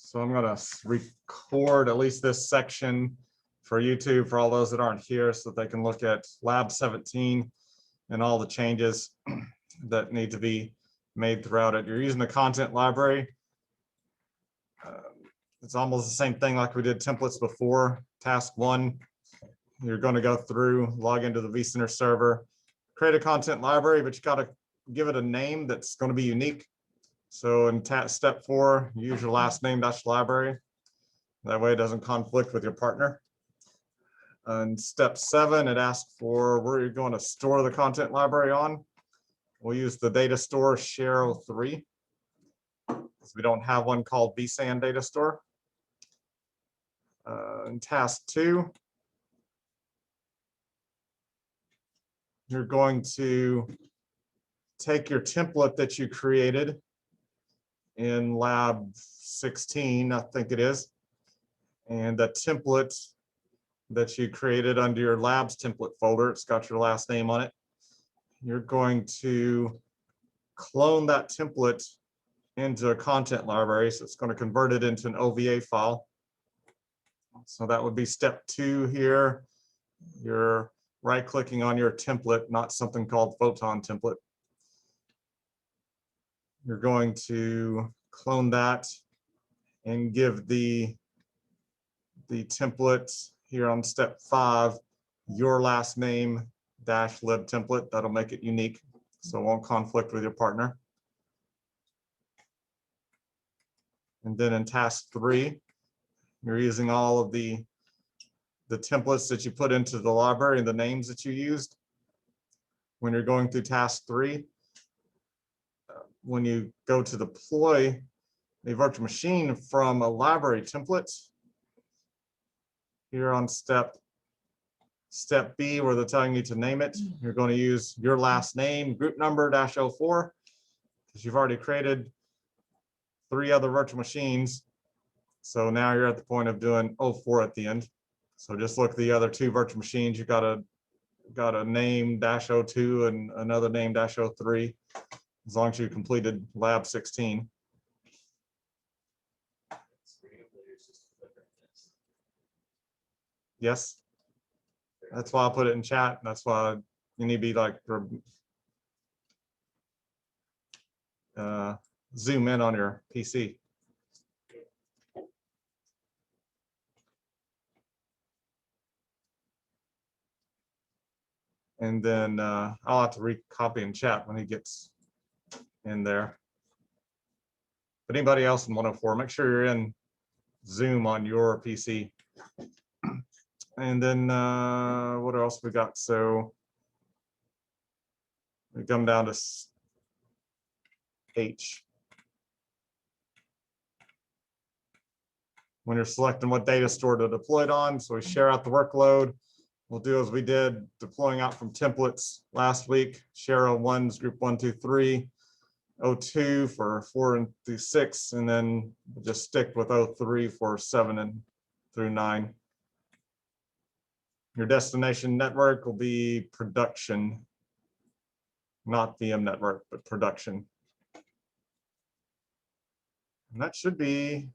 So I'm going to record at least this section for YouTube for all those that aren't here so that they can look at Lab 17 and all the changes that need to be made throughout it. You're using the content library. It's almost the same thing like we did templates before. Task 1, you're going to go through, log into the vCenter server, create a content library, but you got to give it a name that's going to be unique. So in step 4, use your last name -library. That way it doesn't conflict with your partner. And step 7, it asks for where you're going to store the content library on. We'll use the data store Share03 because we don't have one called vSAN data store. In task 2, you're going to take your template that you created in Lab 16, I think it is, and that template that you created under your labs template folder, it's got your last name on it. You're going to clone that template into a content library. So it's going to convert it into an OVA file. So that would be step 2 here. You're right-clicking on your template, not something called Photon template. You're going to clone that and give the template here on step 5 your last name -lib template. That'll make it unique, so it won't conflict with your partner. And then in task 3, you're using all of the templates that you put into the library and the names that you used. When you're going through task 3, when you go to deploy a virtual machine from a library template, here on step B, where they're telling you to name it, you're going to use your last name, group number -04, because you've already created 3 other virtual machines. So now you're at the point of doing 04 at the end. So just look at the other 2 virtual machines. You got a name -02 and another name -03, as long as you completed Lab 16. Yes, that's why I put it in chat. That's why you need to be like zoom in on your PC. And then I'll have to recopy in chat when he gets in there. But anybody else in 104, make sure you're in Zoom on your PC. And then what else we got? So we come down to H. When you're selecting what data store to deploy it on, so we share out the workload. We'll do as we did deploying out from templates last week. Share 01's group 1, 2, 3, 02 for 4 through 6, and then we'll just stick with 03 for 7 through 9. Your destination network will be production, not VM network, but production. And that should be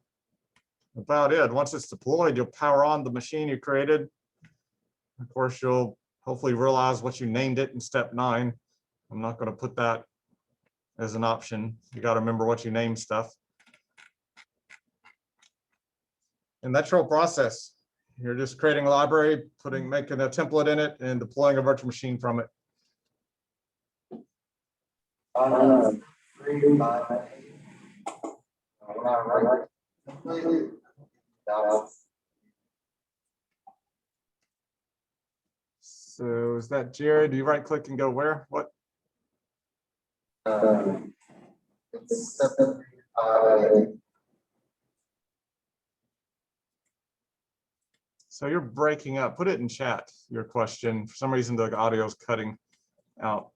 about it. Once it's deployed, you'll power on the machine you created. Of course, you'll hopefully realize what you named it in step 9. I'm not going to put that as an option. You got to remember what you name stuff. And that's your whole process. You're just creating a library, making a template in it, and deploying a virtual machine from it. So is that Jared? Do you right click and go where? What? So you're breaking up. Put it in chat, your question. For some reason, the audio is cutting out.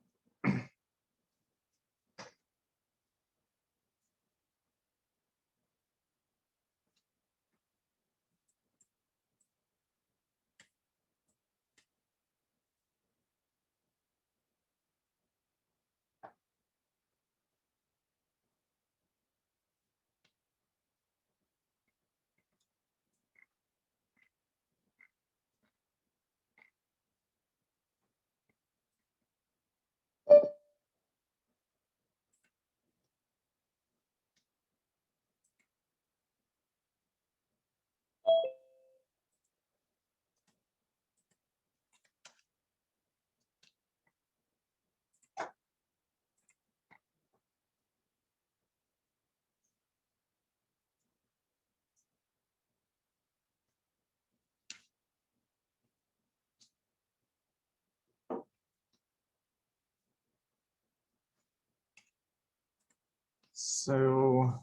So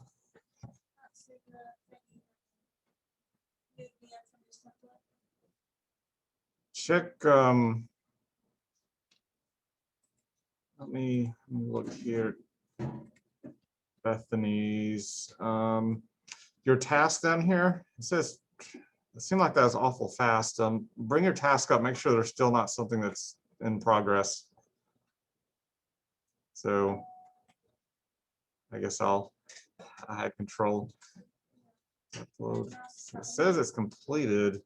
check, let me look here. Bethany's, your task down here, it says, it seemed like that was awful fast. Bring your task up, make sure there's still not something that's in progress. So I guess I had control. Upload. It says it's completed.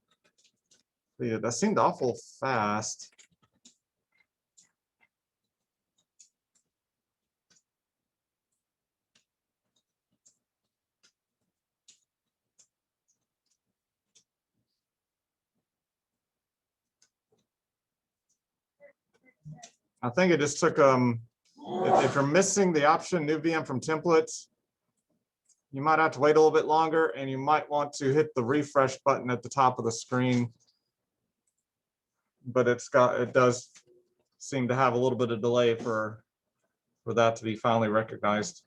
That seemed awful fast. I think it just took, if you're missing the option new VM from templates, you might have to wait a little bit longer, and you might want to hit the refresh button at the top of the screen. But it does seem to have a little bit of delay for that to be finally recognized.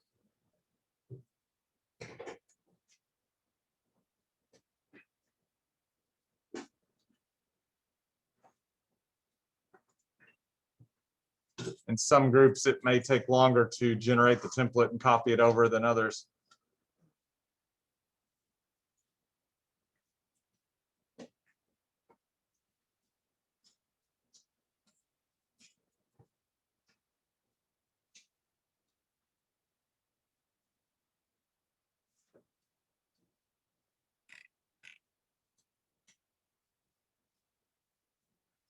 In some groups, it may take longer to generate the template and copy it over than others.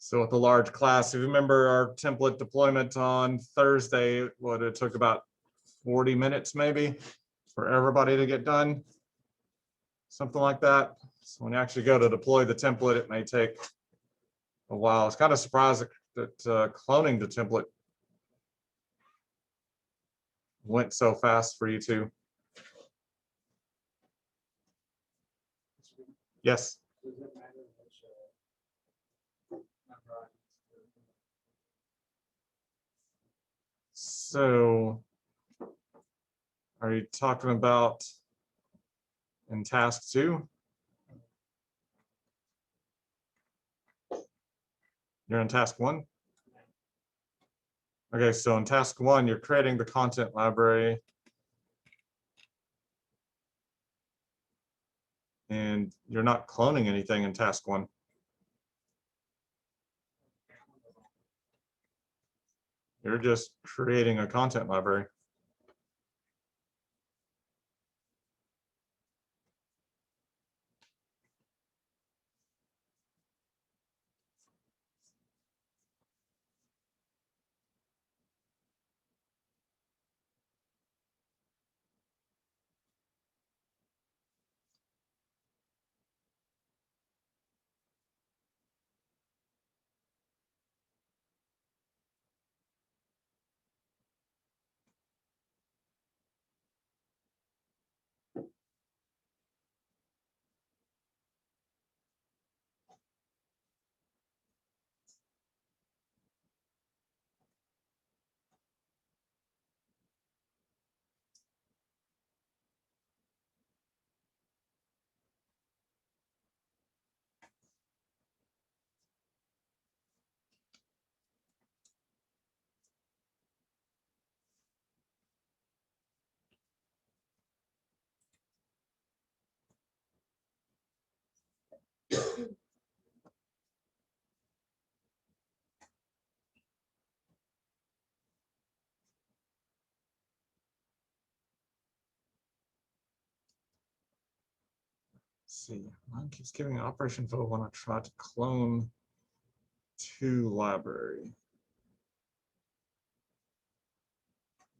So with the large class, if you remember our template deployment on Thursday, what it took about 40 minutes maybe for everybody to get done, something like that. So when you actually go to deploy the template, it may take a while. It's kind of surprising that cloning the template went so fast for you two. Yes. So are you talking about in task 2? You're in task 1? Okay, so in task 1, you're creating the content library. And you're not cloning anything in task 1. You're just creating a content library. Let's see, mine keeps giving an operation info when I try to clone to library.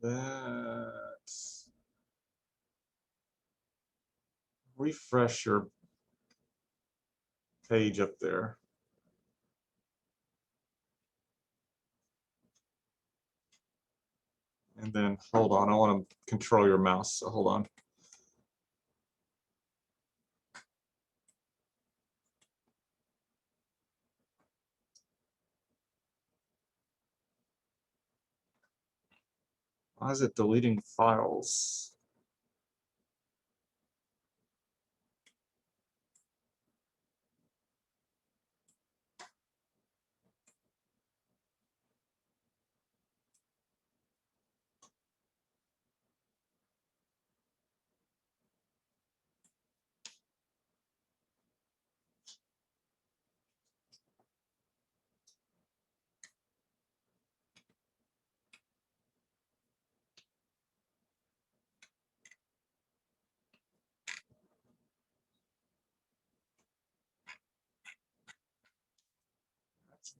That's refresh your page up there. And then hold on, I want to control your mouse, so hold on. Why is it deleting files?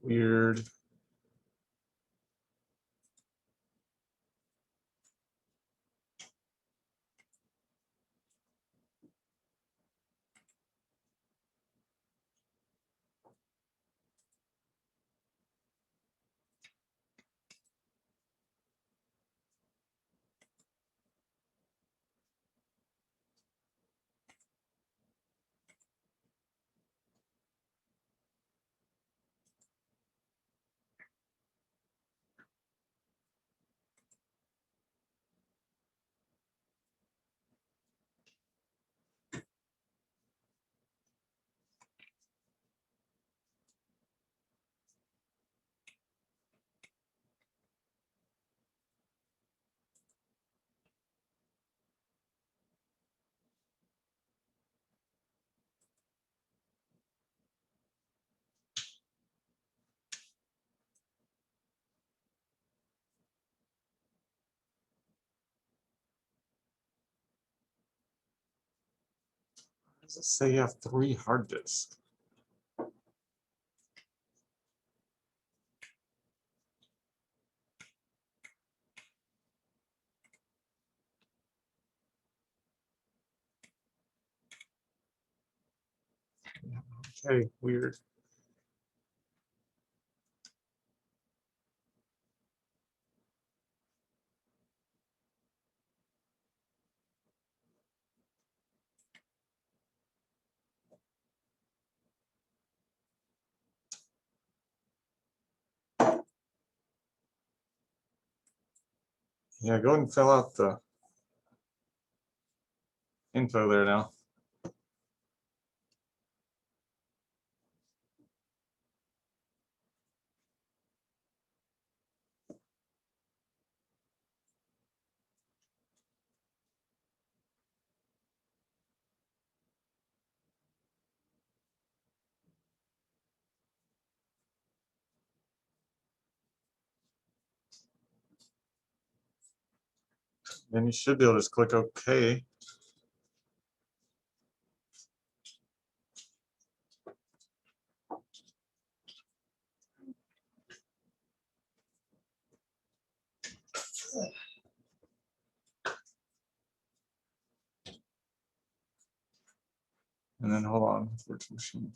Weird. Does it say you have 3 hard disks? Okay, weird. Yeah, go ahead and fill out the info there now. Then you should be able to just click OK. And then hold on, virtual machine.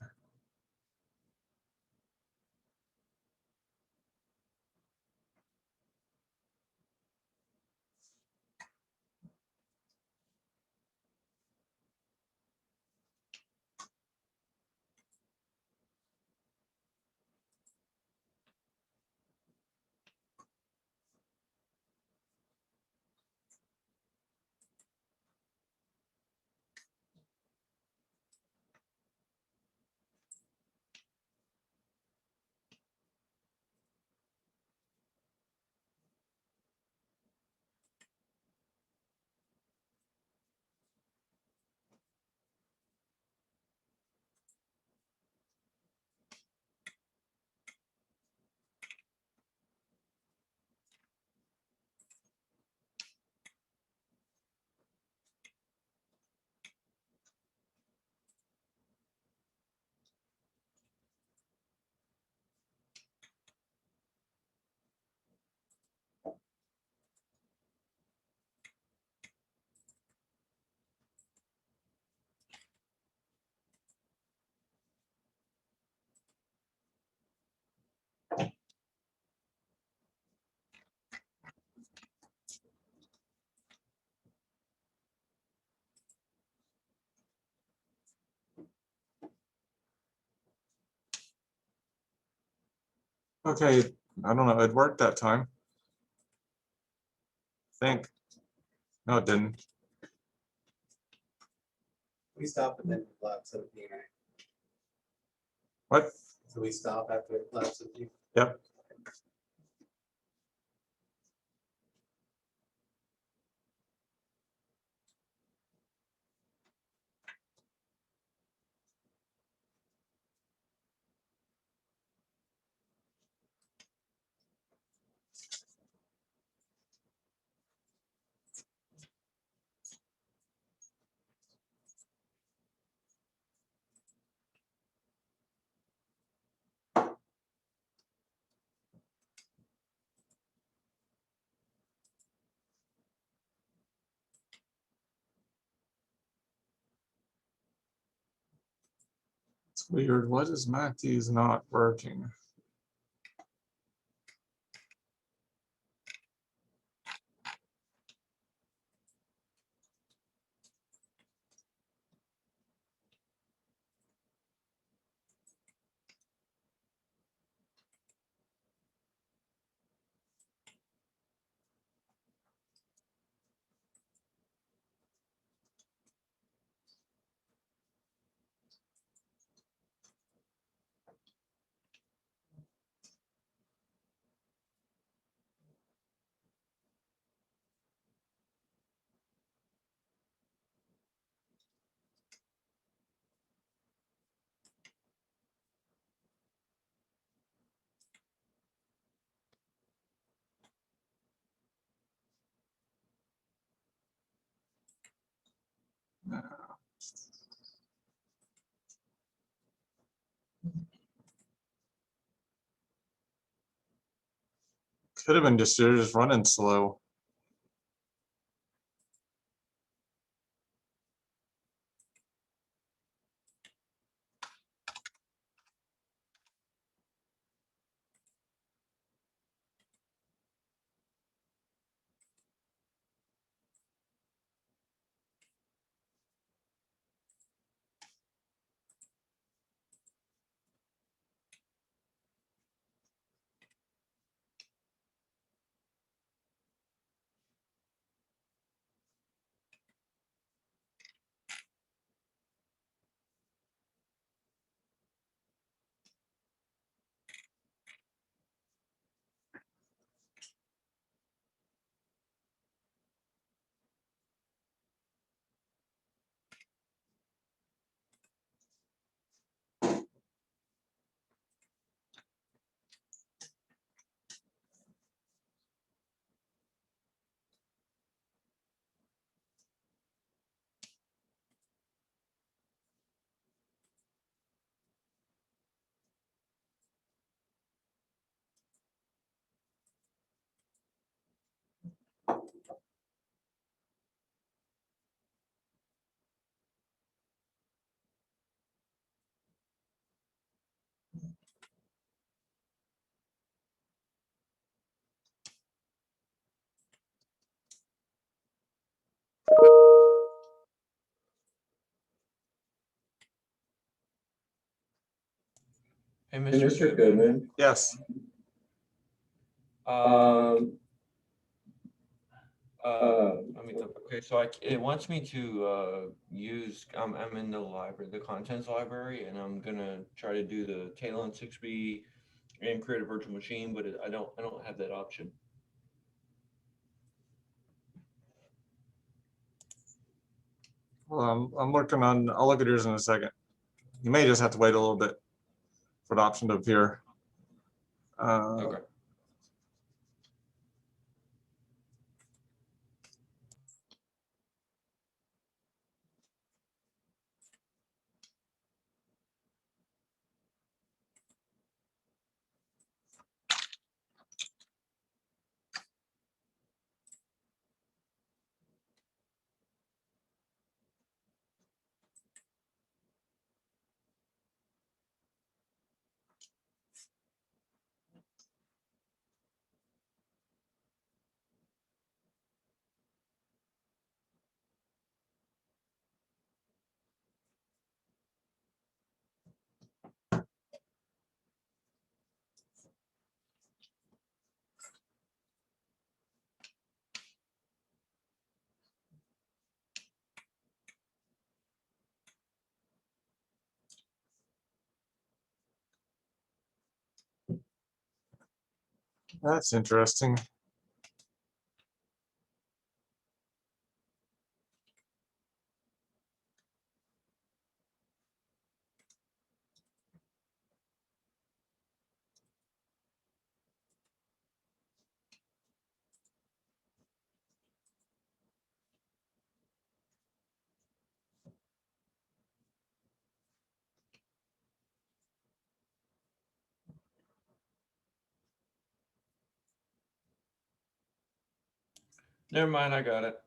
Okay, I don't know, it worked that time. I think. No, it didn't. We stop and then lab 17, right? What? So we stop after lab 17? Yep. Weird. What is Matthew's not working? Could have been just you're just running slow. Hey, Hey, Mr. Goodman. Yes. Let me look. Okay, so it wants me to use. I'm in the library, the contents library, and I'm gonna try to do the Talon 6B and create a virtual machine, but I don't have that option. Well, I'm working on. I'll look at yours in a second. You may just have to wait a little bit for the option to appear. Okay. That's interesting. Never mind, I got it.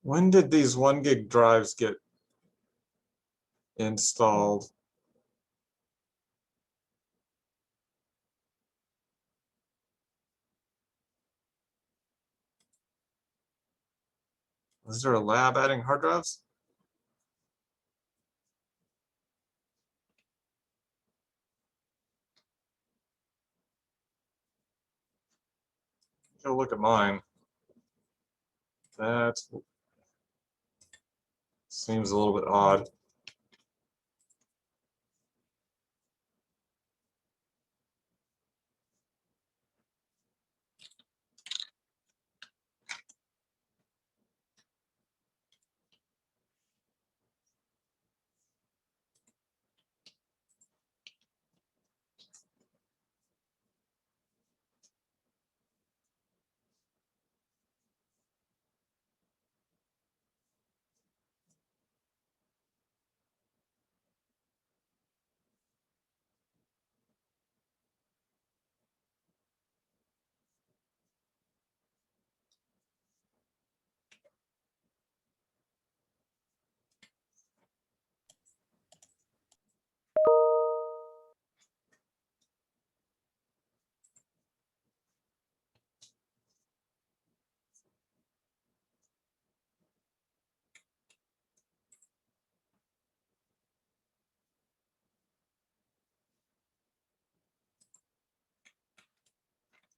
When did these 1 gig drives get installed? Was there a lab adding hard drives? Go look at mine. That seems a little bit odd.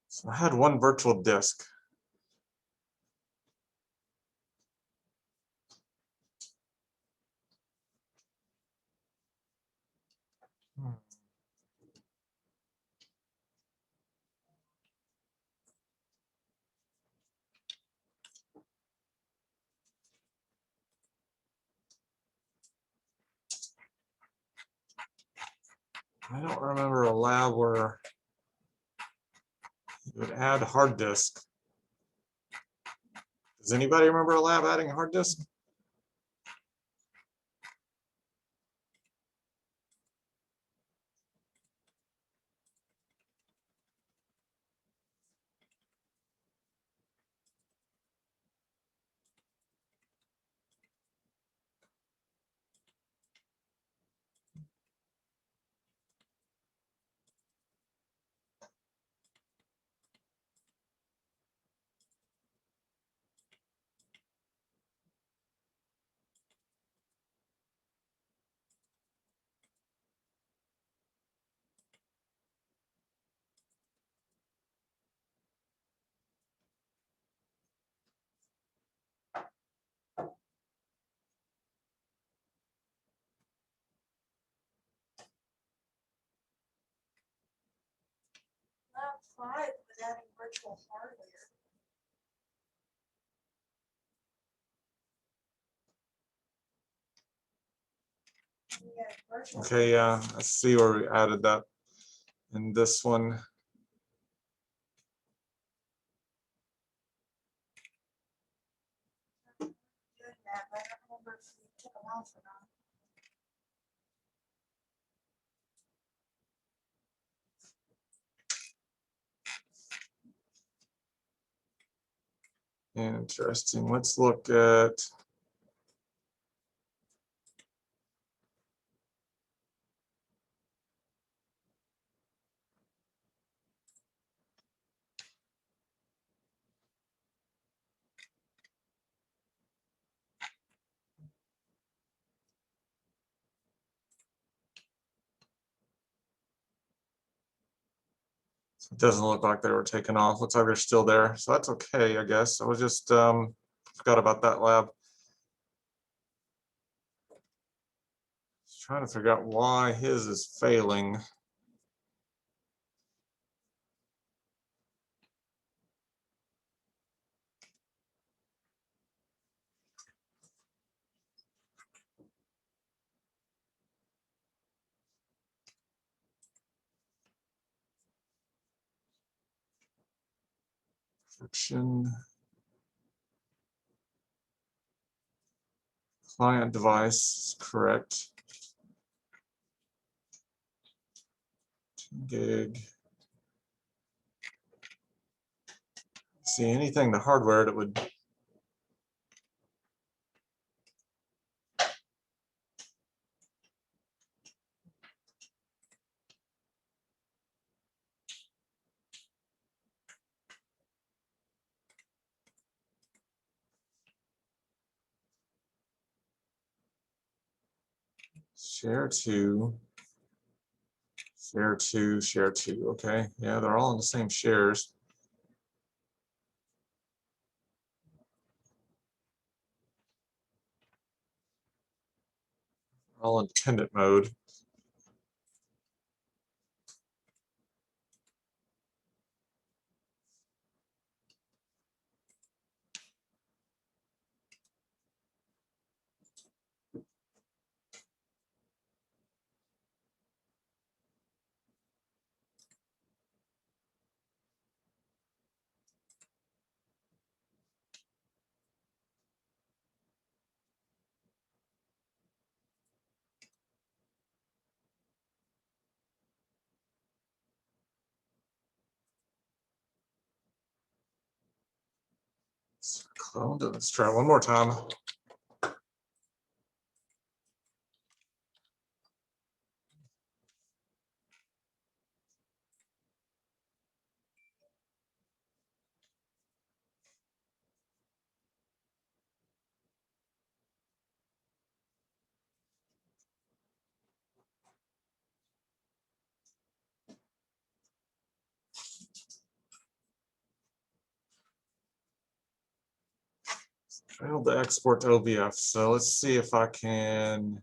So I had 1 virtual disk. I don't remember a lab where you would add hard disk. Does anybody remember a lab adding a hard disk? Lab 5 was adding virtual hardware. Yeah, virtual Okay, yeah, I see where we added that in this one. doing that, but I don't remember if we took them off or not. Interesting. Let's look at it doesn't look like they were taken off. Looks like they're still there. So that's okay, I guess. I was just forgot about that lab. Just trying to figure out why his is failing. Friction. Client device is correct. 2 gig. See anything the hardware that would Share to, share to, share to. Okay, yeah, they're all in the same shares. All in dependent mode. Clone. Let's try one more time. Failed to export to OVF. So let's see if I can.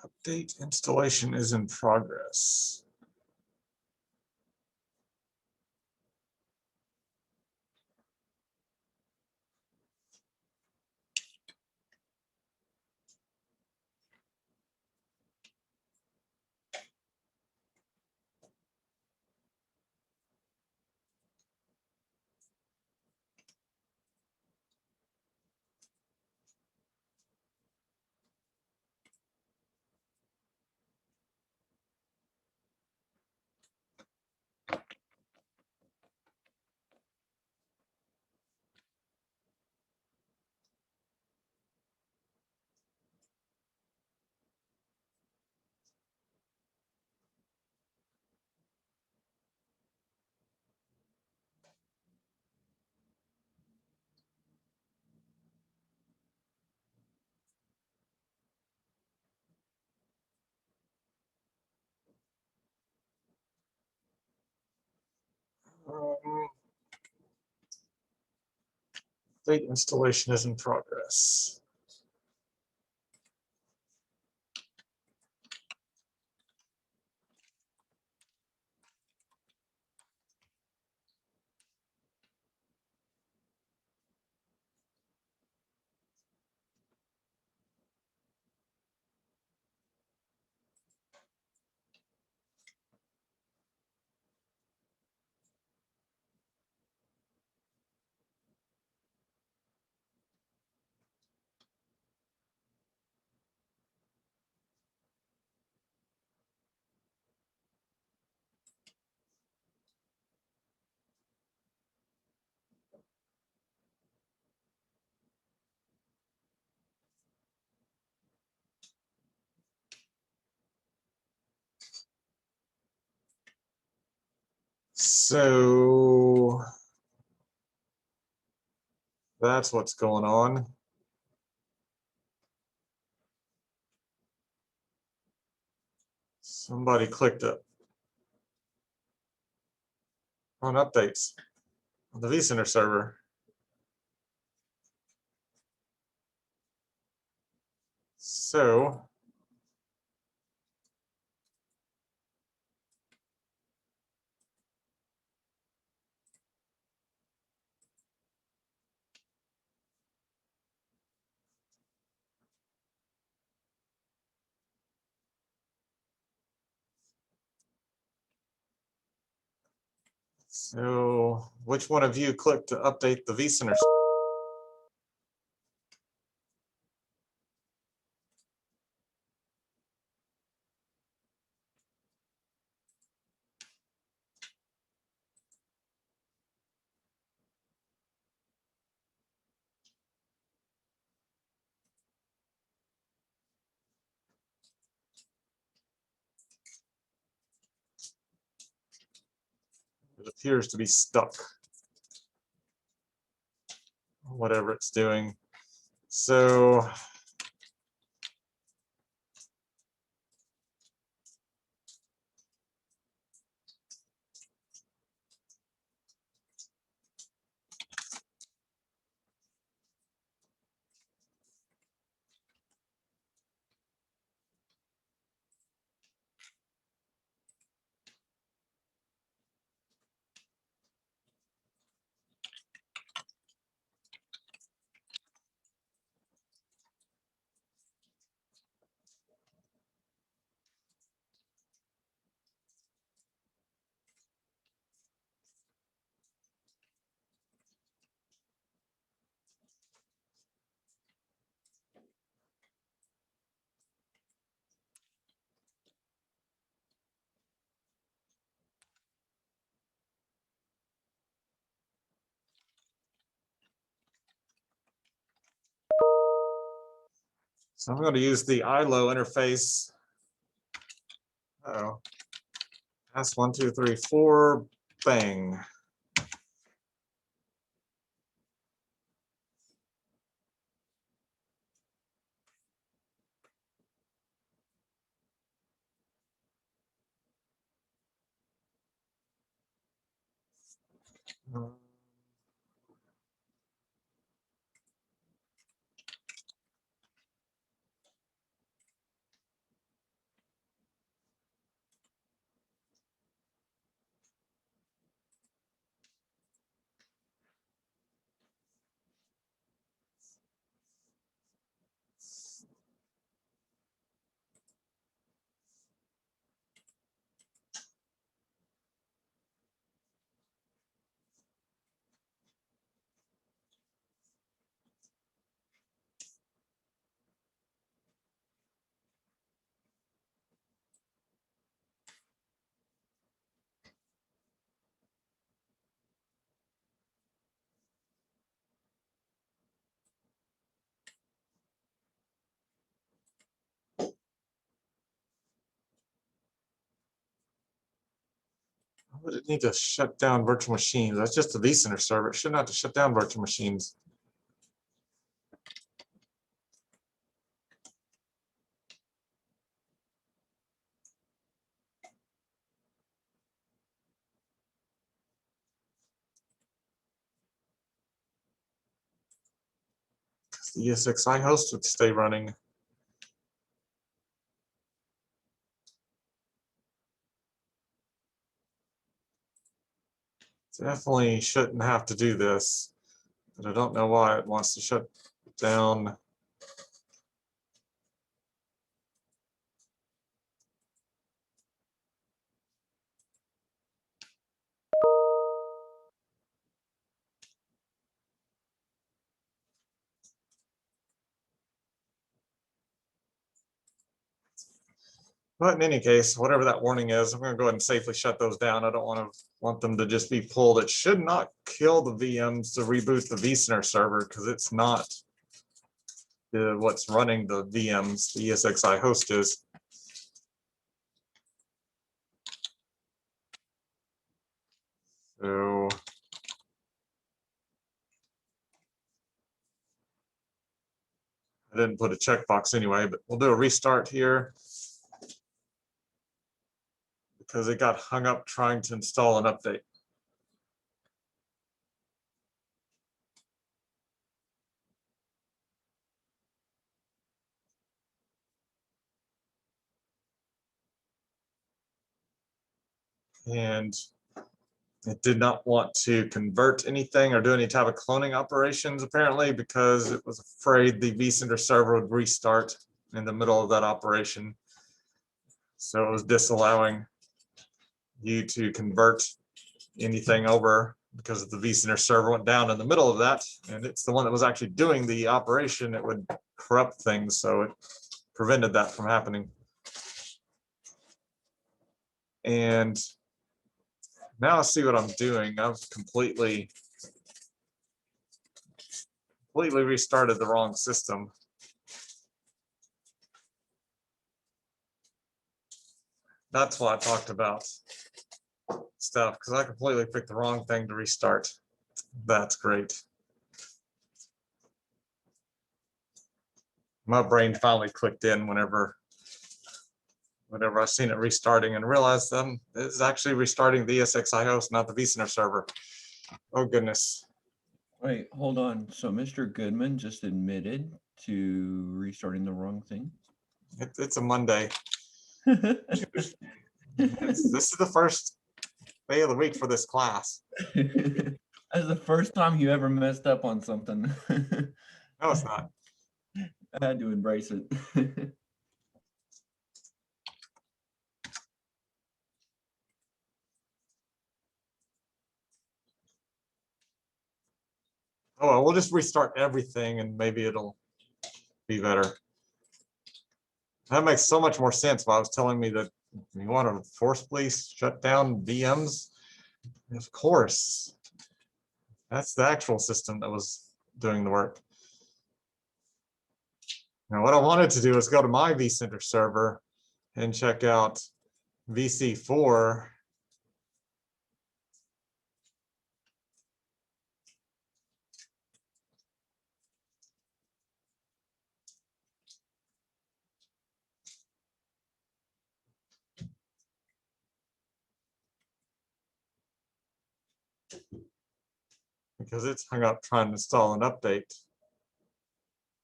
Update installation is in progress. Um, Update installation is in progress. So that's what's going on. Somebody clicked it on updates on the vCenter server. So which one of you clicked to update the vCenter? It appears to be stuck. Whatever it's doing. So I'm going to use the ILO interface. Oh, that's 1, 2, 3, 4. Bang. Why would it need to shut down virtual machines? That's just a vCenter server. It shouldn't have to shut down virtual machines. the ESXi host would stay running. Definitely shouldn't have to do this, but I don't know why it wants to shut down. But in any case, whatever that warning is, I'm going to go ahead and safely shut those down. I don't want them to just be pulled. It should not kill the VMs to reboot the vCenter server because it's not what's running the VMs. The ESXi host is. So I didn't put a checkbox anyway, but we'll do a restart here because it got hung up trying to install an update. And it did not want to convert anything or do any type of cloning operations apparently because it was afraid the vCenter server would restart in the middle of that operation. So it was disallowing you to convert anything over because the vCenter server went down in the middle of that, and it's the one that was actually doing the operation. It would corrupt things, so it prevented that from happening. And now I see what I'm doing. I've completely restarted the wrong system. That's why I talked about stuff, because I completely picked the wrong thing to restart. That's great. My brain finally clicked in whenever I seen it restarting and realized this is actually restarting the ESXi host, not the vCenter server. Oh goodness. Wait, hold on. So Mr. Goodman just admitted to restarting the wrong thing? It's a Monday. This is the first day of the week for this class. That's the first time you ever messed up on something. No, it's not. I had to embrace it. Oh, well, we'll just restart everything and maybe it'll be better. That makes so much more sense. Why I was telling me that you want to forcibly shut down VMs. Of course, that's the actual system that was doing the work. Now, what I wanted to do is go to my vCenter server and check out VC4. Because it's hung up trying to install an update.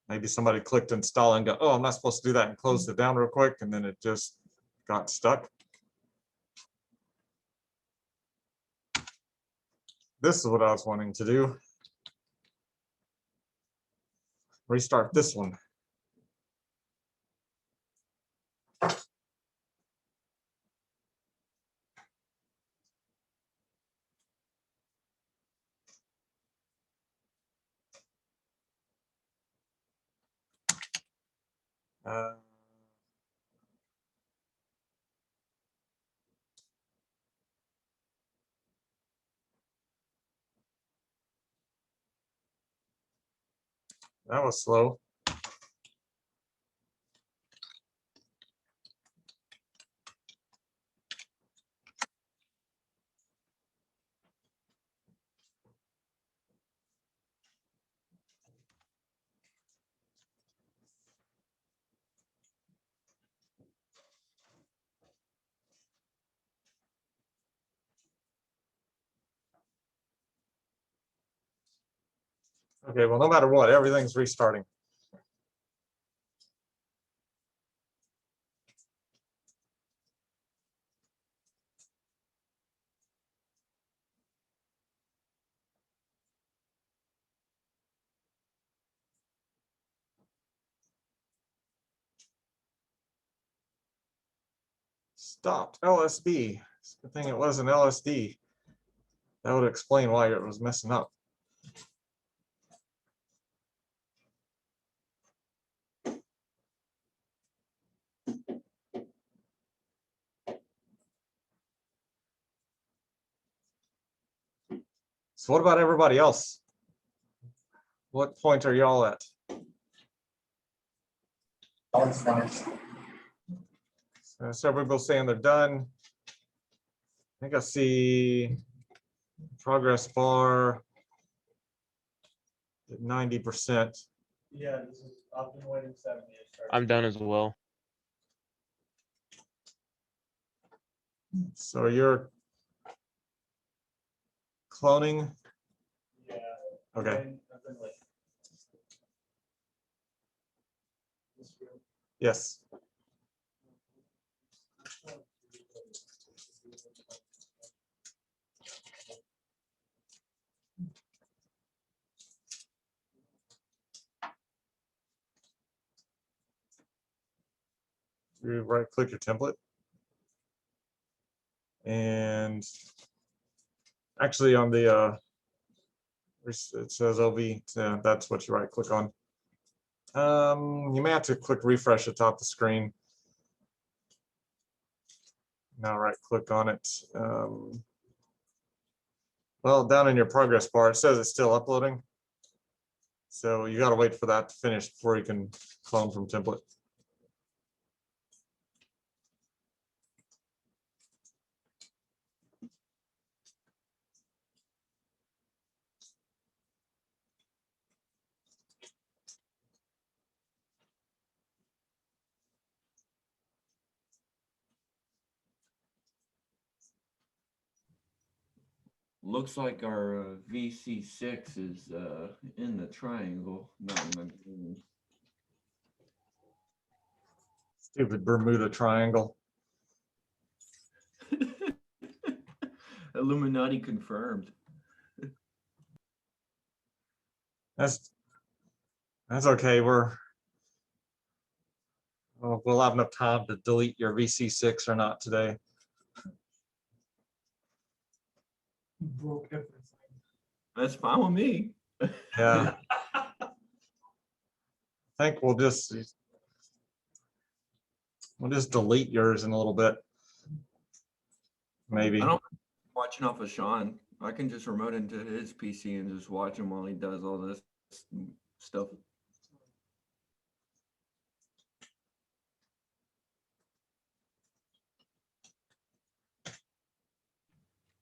Maybe somebody clicked install and go, oh, I'm not supposed to do that, and closed it down real quick, and then it just got stuck. This is what I was wanting to do. Restart this one. Uh, that was slow. Okay, well, no matter what, everything's restarting. stopped LSD. Good thing it wasn't LSD. That would explain why it was messing up. So what about everybody else? What point are y'all at? All is finished. So everybody saying they're done. I think I see progress bar at 90%. Yeah, this is, I've been waiting 7 years. I'm done as well. So you're cloning? Yeah. Okay. I've been like. This room. Yes. You right click your template. And actually on the it says OV, so that's what you right click on. You may have to click refresh at the top of the screen. Now right click on it. Well, down in your progress bar, it says it's still uploading. So you got to wait for that to finish before you can clone from template. Looks like our VC6 is in the triangle, not in my green. Stupid Bermuda Triangle. Illuminati confirmed. That's okay. We'll have enough time to delete your VC6 or not today. Broke everything. That's fine with me. Yeah. I think we'll just delete yours in a little bit. Maybe. I don't watching off of Sean. I can just remote into his PC and just watch him while he does all this stuff.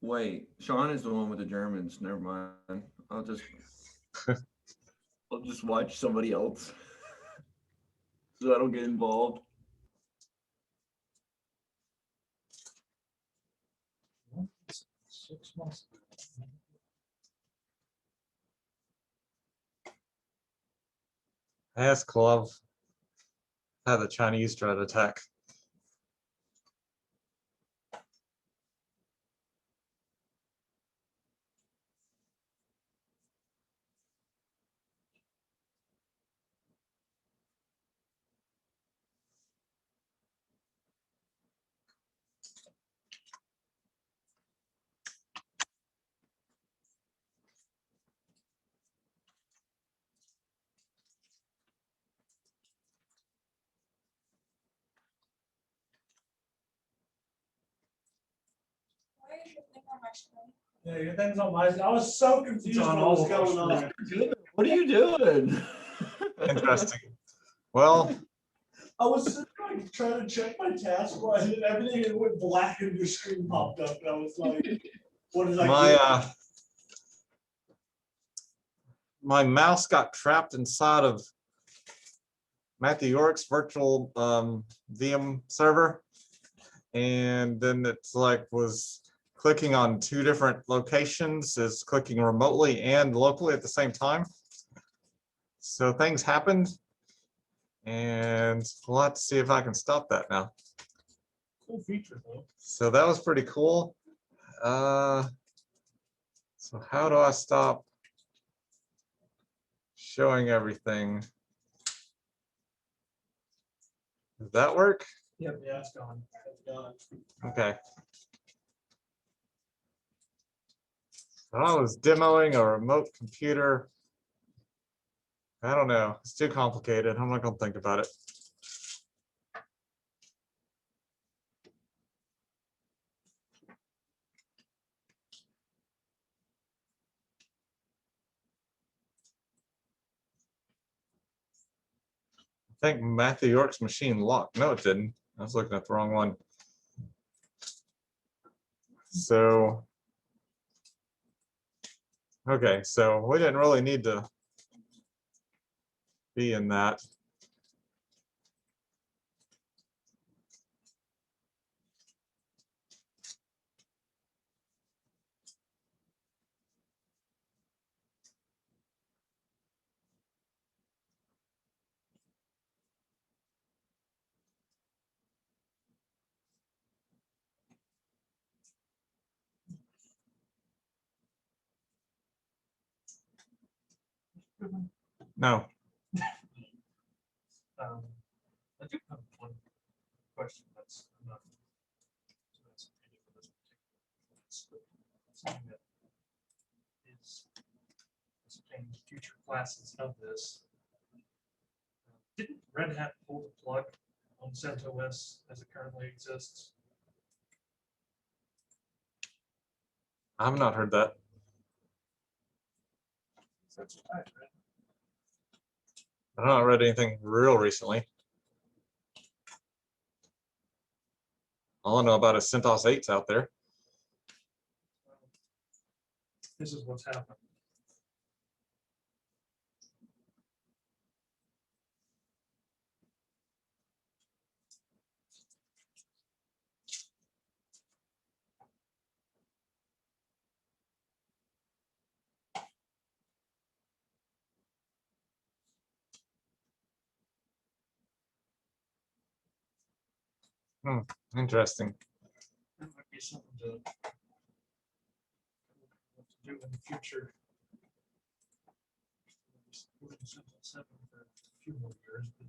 Wait, Sean is the one with the Germans. Never mind. I'll just watch somebody else so I don't get involved. Six months. Ask Clove. Had the Chinese try to attack. Why is your thing on my screen? Yeah, your thing's on my, I was so confused what was going on. What are you doing? Interesting. Well, I was sitting like trying to check my taskbar and then everything it went black and your screen popped up and I was like, what is I doing? My mouse got trapped inside of Matthew York's virtual VM server, and then it's like was clicking on two different locations, is clicking remotely and locally at the same time. So things happened, and we'll have to see if I can stop that now. Cool feature though. So that was pretty cool. So how do I stop showing everything? Does that work? Yep, yeah, it's gone. done. Okay. I was demoing a remote computer. I don't know. It's too complicated. I'm not gonna think about it. I think Matthew York's machine locked. No, it didn't. I was looking at the wrong one. So, okay, so we didn't really need to be in that. No. I do have one question that's not. That's opinion for this particular class, but something that is saying future classes of this. Didn't Red Hat pull the plug on CentOS as it currently exists? I have not heard that. That's what I read. I've not read anything real recently. All I know about is CentOS 8's out there. This is what's happened. Interesting. That might be something to what to do in the future. We're in CentOS 7 for a few more years, but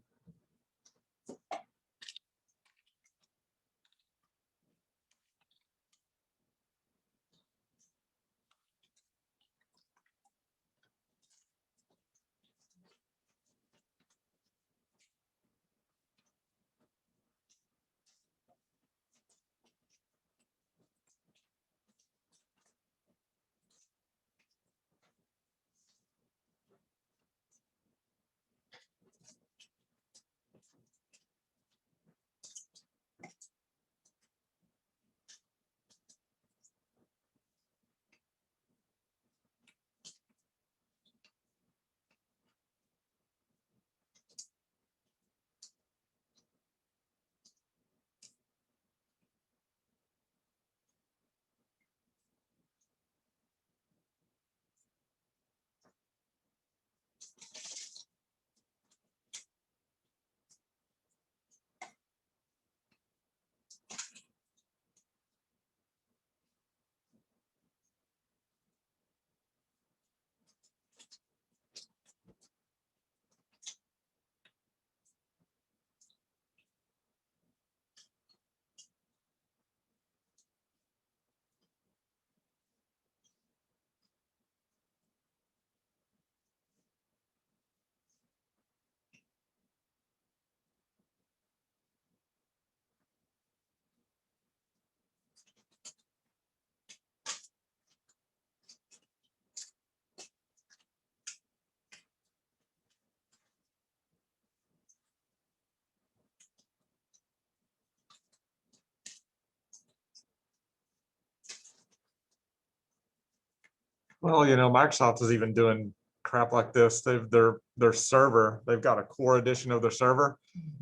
Well, you know, Microsoft is even doing crap like this. Their server, they've got a core edition of their server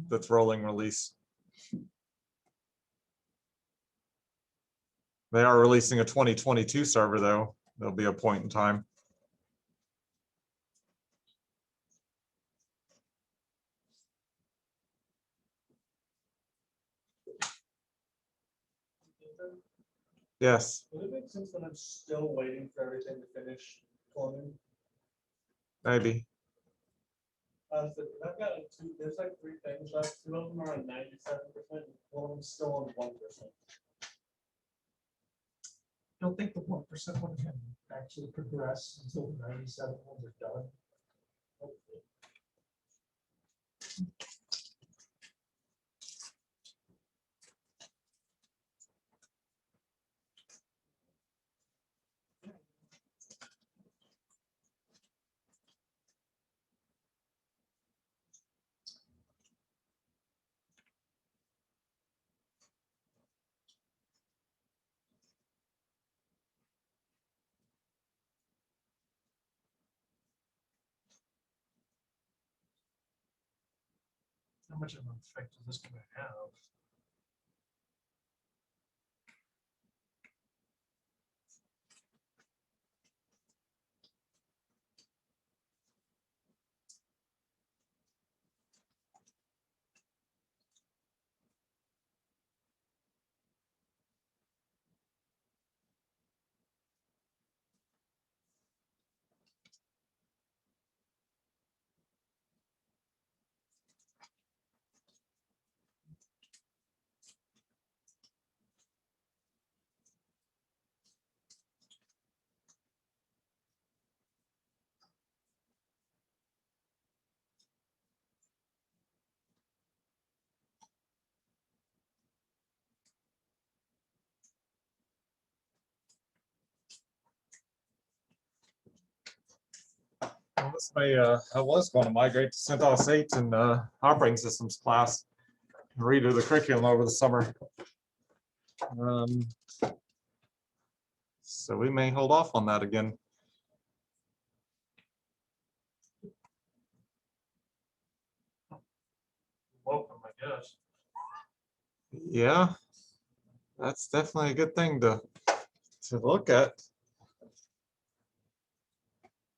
that's rolling release. They are releasing a 2022 server though. There'll be a point in time. Yes, Would it make sense that I'm still waiting for everything to finish cloning? maybe. I've got two, there's like three things left, two of them are on 97%, one of them's still on 1%. Don't think the 1% one can actually progress until the 97 ones are done. How much of an effect is this going to have? Well, this may, I was going to migrate to CentOS 8 and operating systems class, and redo the curriculum over the summer. So we may hold off on that again. Welcome, I guess. Yeah, that's definitely a good thing to look at.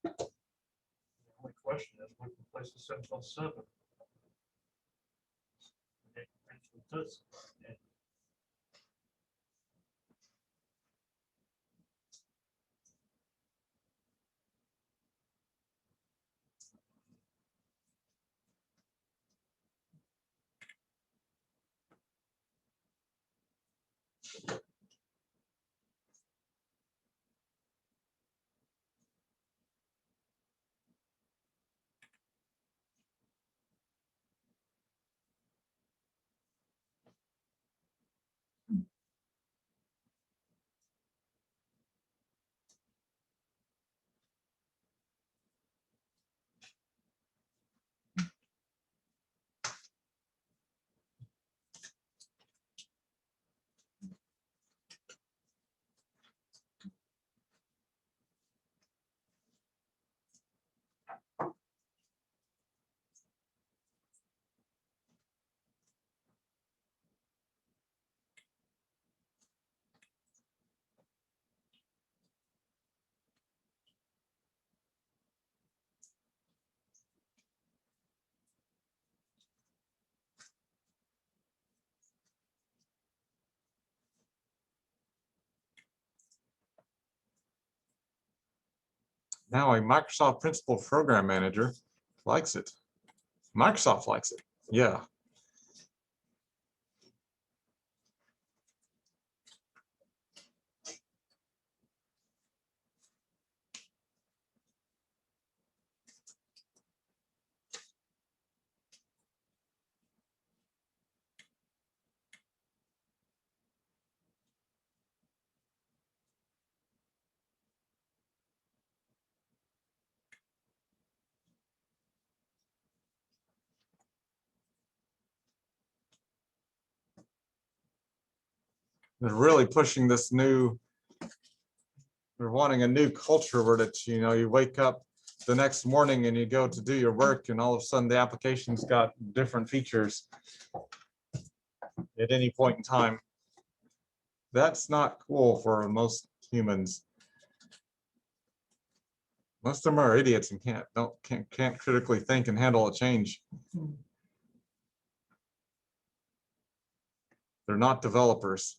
The only question is, what can place the 7+7? It actually does. And Now a Microsoft Principal Program Manager likes it. Microsoft likes it. Yeah. They're really pushing this new, they're wanting a new culture where that, you know, you wake up the next morning and you go to do your work and all of a sudden the application's got different features at any point in time. That's not cool for most humans. Most of them are idiots and can't critically think and handle a change. They're not developers.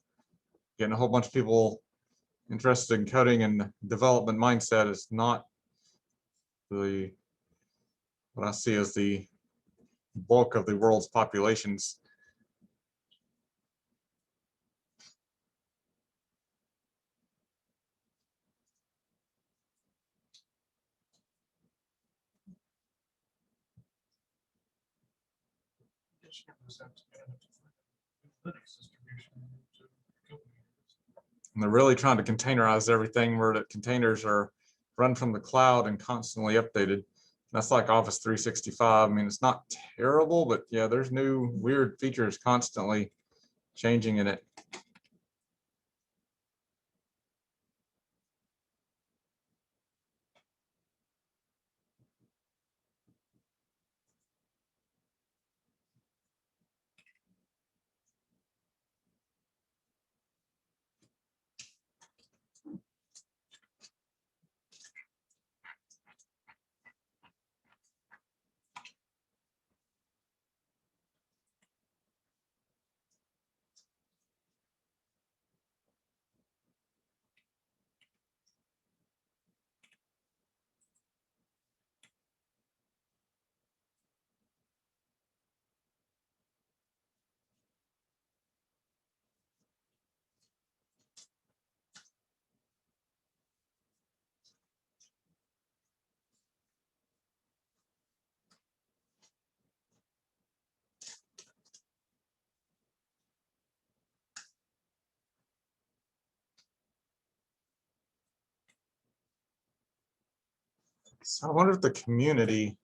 Getting a whole bunch of people interested in coding and development mindset is not the what I see as the bulk of the world's populations. Linux distribution to company. And they're really trying to containerize everything where the containers are run from the cloud and constantly updated. That's like Office 365. I mean, it's not terrible, but yeah, there's new weird features constantly changing in it. So I wonder if the community,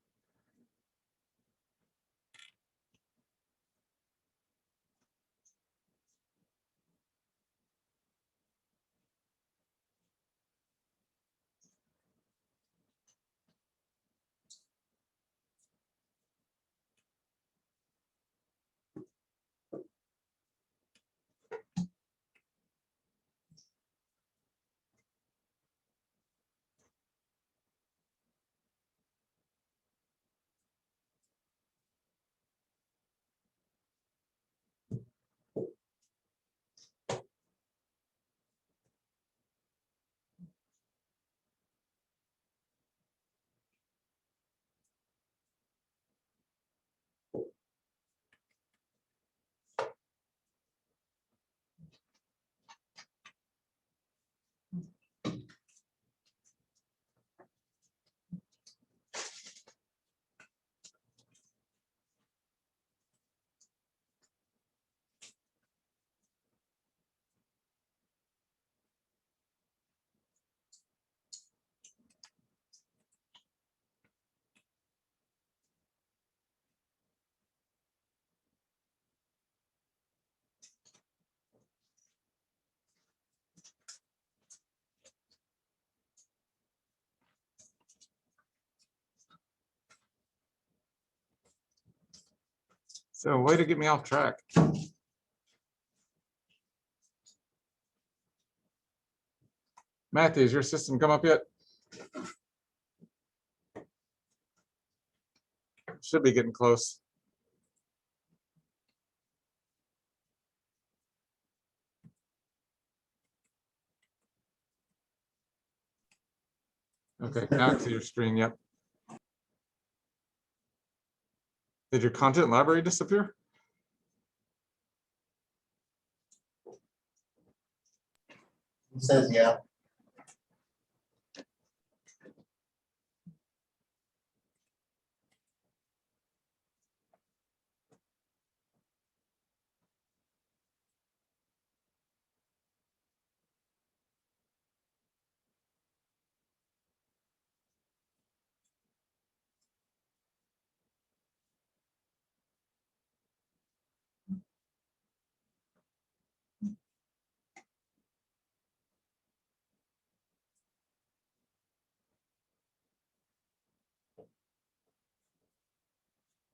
so way to get me off track. Matthew, has your system come up yet? Should be getting close. Okay, now I see your screen, yep. Did your content library disappear? It says, yeah.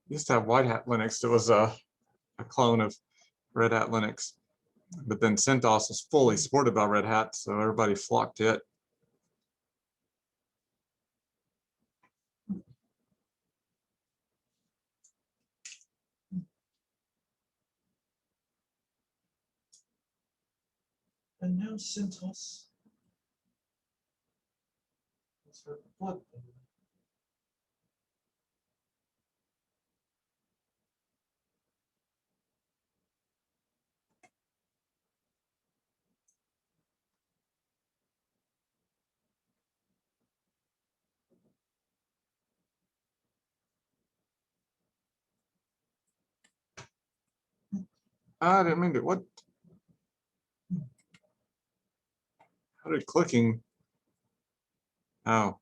Used to have White Hat Linux. It was a clone of Red Hat Linux. But then CentOS was fully supported by Red Hat, so everybody flocked to it. And now CentOS. Let's start the flood thing. I didn't mean to, what? How did clicking? Oh.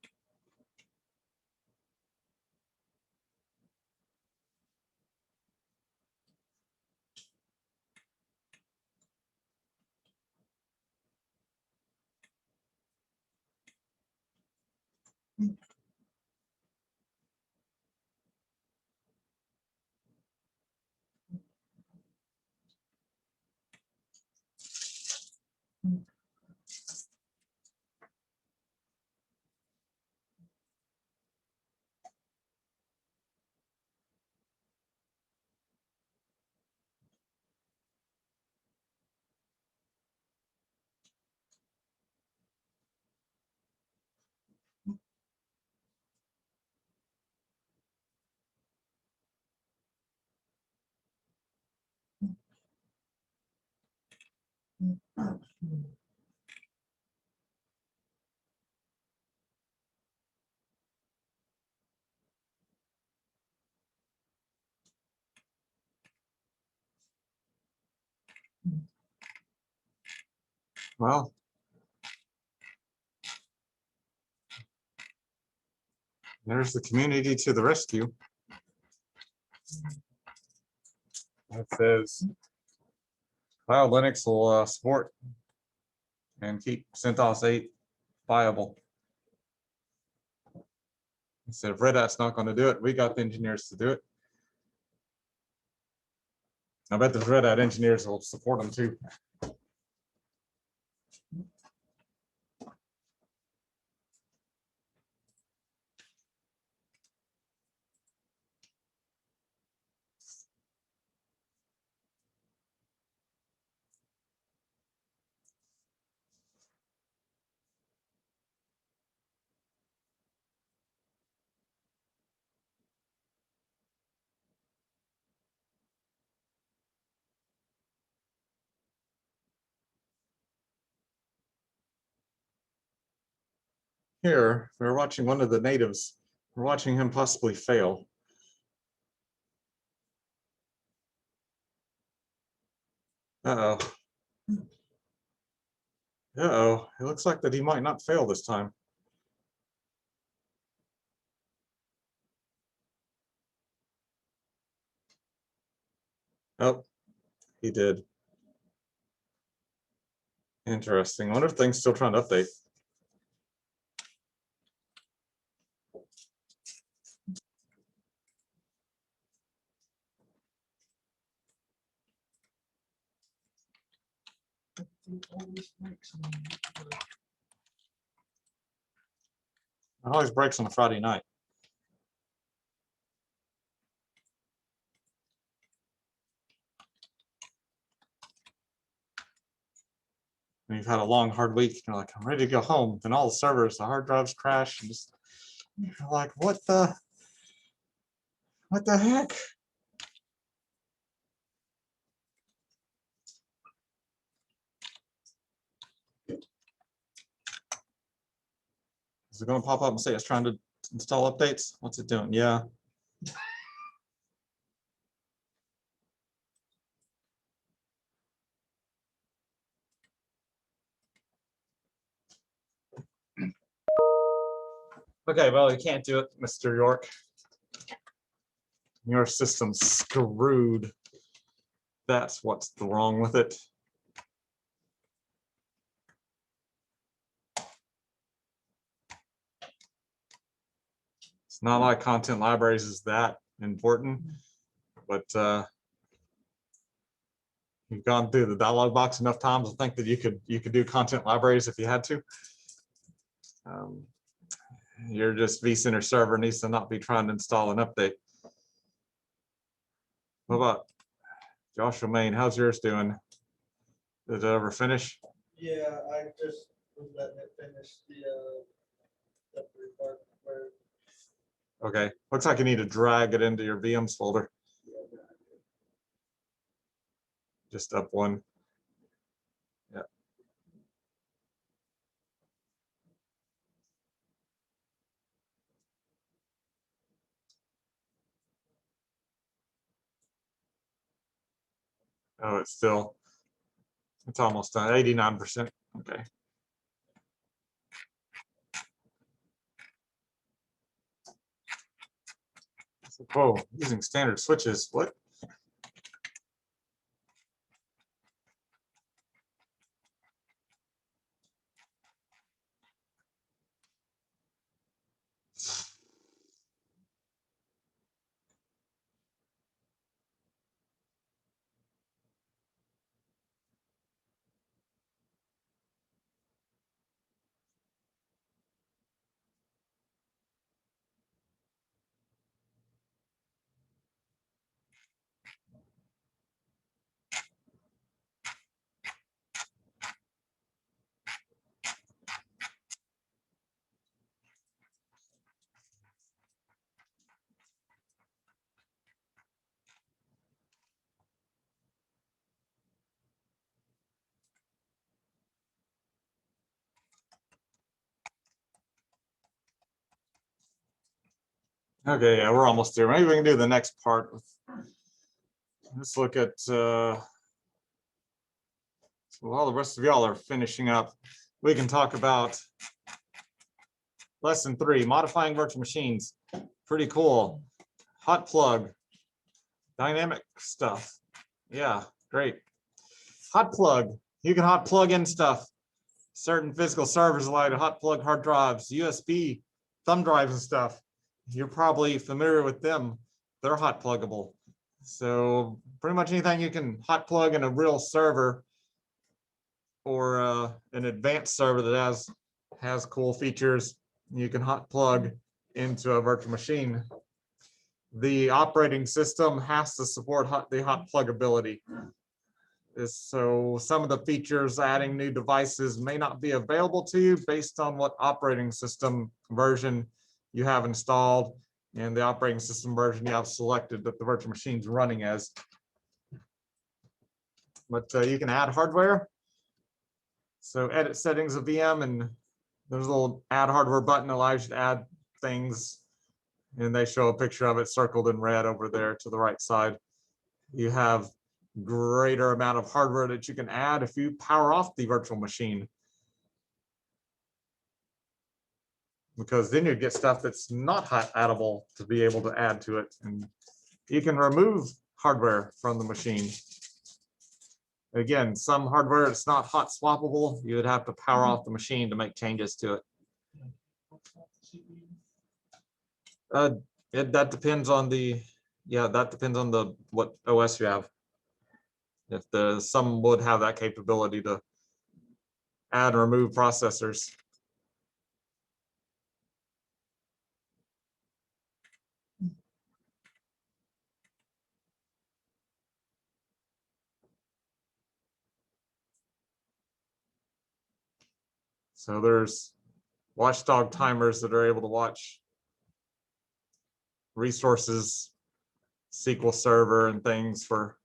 Well, there's the community to the rescue. It says Cloud Linux will support and keep CentOS 8 viable. Instead of Red Hat's not going to do it, we got the engineers to do it. I bet the Red Hat engineers will support them too. Here, we're watching one of the natives. We're watching him possibly fail. Uh-oh. Uh-oh. It looks like that he might not fail this time. Oh, he did. Interesting. I wonder if things still trying to update. It always breaks on a Friday night. When you've had a long, hard week, you're like, I'm ready to go home. Then all the servers, the hard drives crash, and just you're like, what the heck? Is it going to pop up and say it's trying to install updates? What's it doing? Yeah. Okay, well, you can't do it, Mr. York. Your system's screwed. That's what's wrong with it. It's not like content libraries is that important, but you've gone through the dialog box enough times to think that you could do content libraries if you had to. Your just vCenter server needs to not be trying to install an update. What about Joshua Main? How's yours doing? Did it ever finish? Yeah, I just was letting it finish the part where. Okay, looks like you need to drag it into your VMs folder. Just up one. Yeah. Oh, it's almost done, 89%. Okay. Whoa, using standard switches, what? Okay, yeah, we're almost there. Maybe we can do the next part. Let's look at, so while the rest of y'all are finishing up, we can talk about lesson 3, modifying virtual machines. Pretty cool. Hot plug, dynamic stuff. Yeah, great. Hot plug, you can hot plug in stuff. Certain physical servers allow you to hot plug hard drives, USB, thumb drives and stuff. You're probably familiar with them. They're hot pluggable. So pretty much anything you can hot plug in a real server or an advanced server that has cool features, you can hot plug into a virtual machine. The operating system has to support the hot pluggability. So some of the features, adding new devices, may not be available to you based on what operating system version you have installed and the operating system version you have selected that the virtual machine's running as. But you can add hardware. So edit settings of VM, and there's a little add hardware button that allows you to add things, and they show a picture of it circled in red over there to the right side. You have greater amount of hardware that you can add if you power off the virtual machine, because then you get stuff that's not hot addable to be able to add to it. And you can remove hardware from the machine. Again, some hardware it's not hot swappable. You would have to power off the machine to make changes to it. That depends on the, that depends on the what OS you have. If some would have that capability to add and remove processors. So there's watchdog timers that are able to watch resources, SQL Server and things for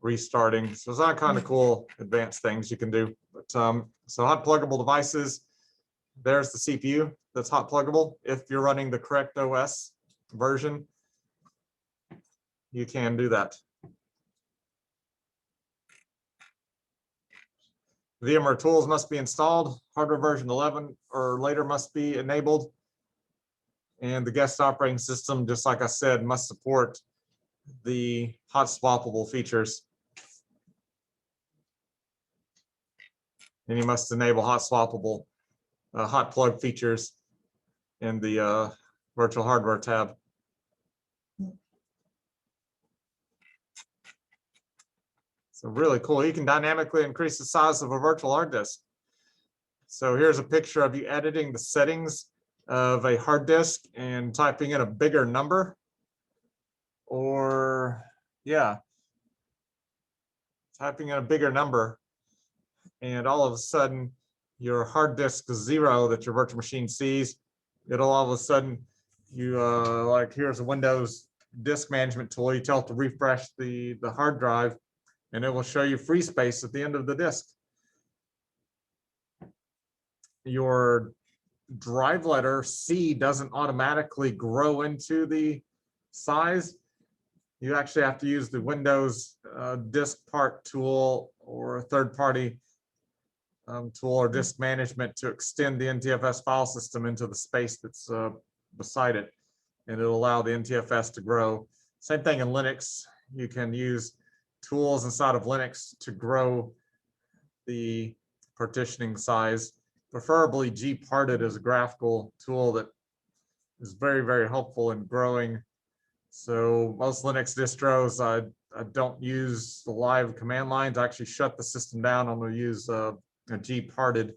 restarting. So it's not kind of cool advanced things you can do. But so hot pluggable devices, there's the CPU that's hot pluggable. If you're running the correct OS version, you can do that. VMware tools must be installed. Hardware version 11 or later must be enabled. And the guest operating system, just like I said, must support the hot swappable features. And you must enable hot swappable hot plug features in the virtual hardware tab. So really cool. You can dynamically increase the size of a virtual hard disk. So here's a picture of you editing the settings of a hard disk and typing in a bigger number. Or typing in a bigger number, and all of a sudden your hard disk 0 that your virtual machine sees, it'll all of a sudden you like here's a Windows disk management tool, you tell it to refresh the hard drive and it will show you free space at the end of the disk. Your drive letter C doesn't automatically grow into the size. you actually have to use the Windows disk part tool or a third-party tool or disk management to extend the NTFS file system into the space that's beside it, and it'll allow the NTFS to grow. Same thing in Linux. You can use tools inside of Linux to grow the partitioning size. Preferably gparted is a graphical tool that is very, very helpful in growing. So most Linux distros, I don't use the live command lines. I actually shut the system down. I'm going to use a gparted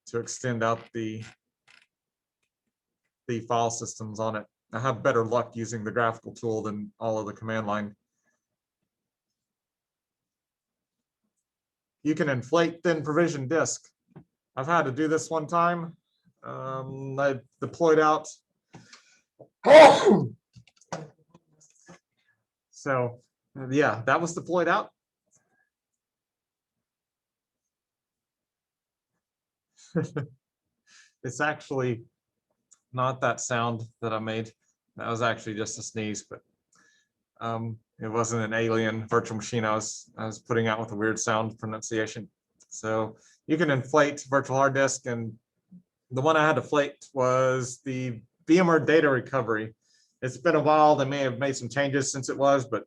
to extend out the file systems on it. I have better luck using the graphical tool than all of the command line. You can inflate thin provision disk. I've had to do this one time. I deployed out. So yeah, that was deployed out. It's actually not that sound that I made. That was actually just a sneeze, but it wasn't an alien virtual machine I was putting out with a weird sound pronunciation. So you can inflate virtual hard disk, and the one I had to inflate was the VMware data recovery. It's been a while. They may have made some changes since it was, but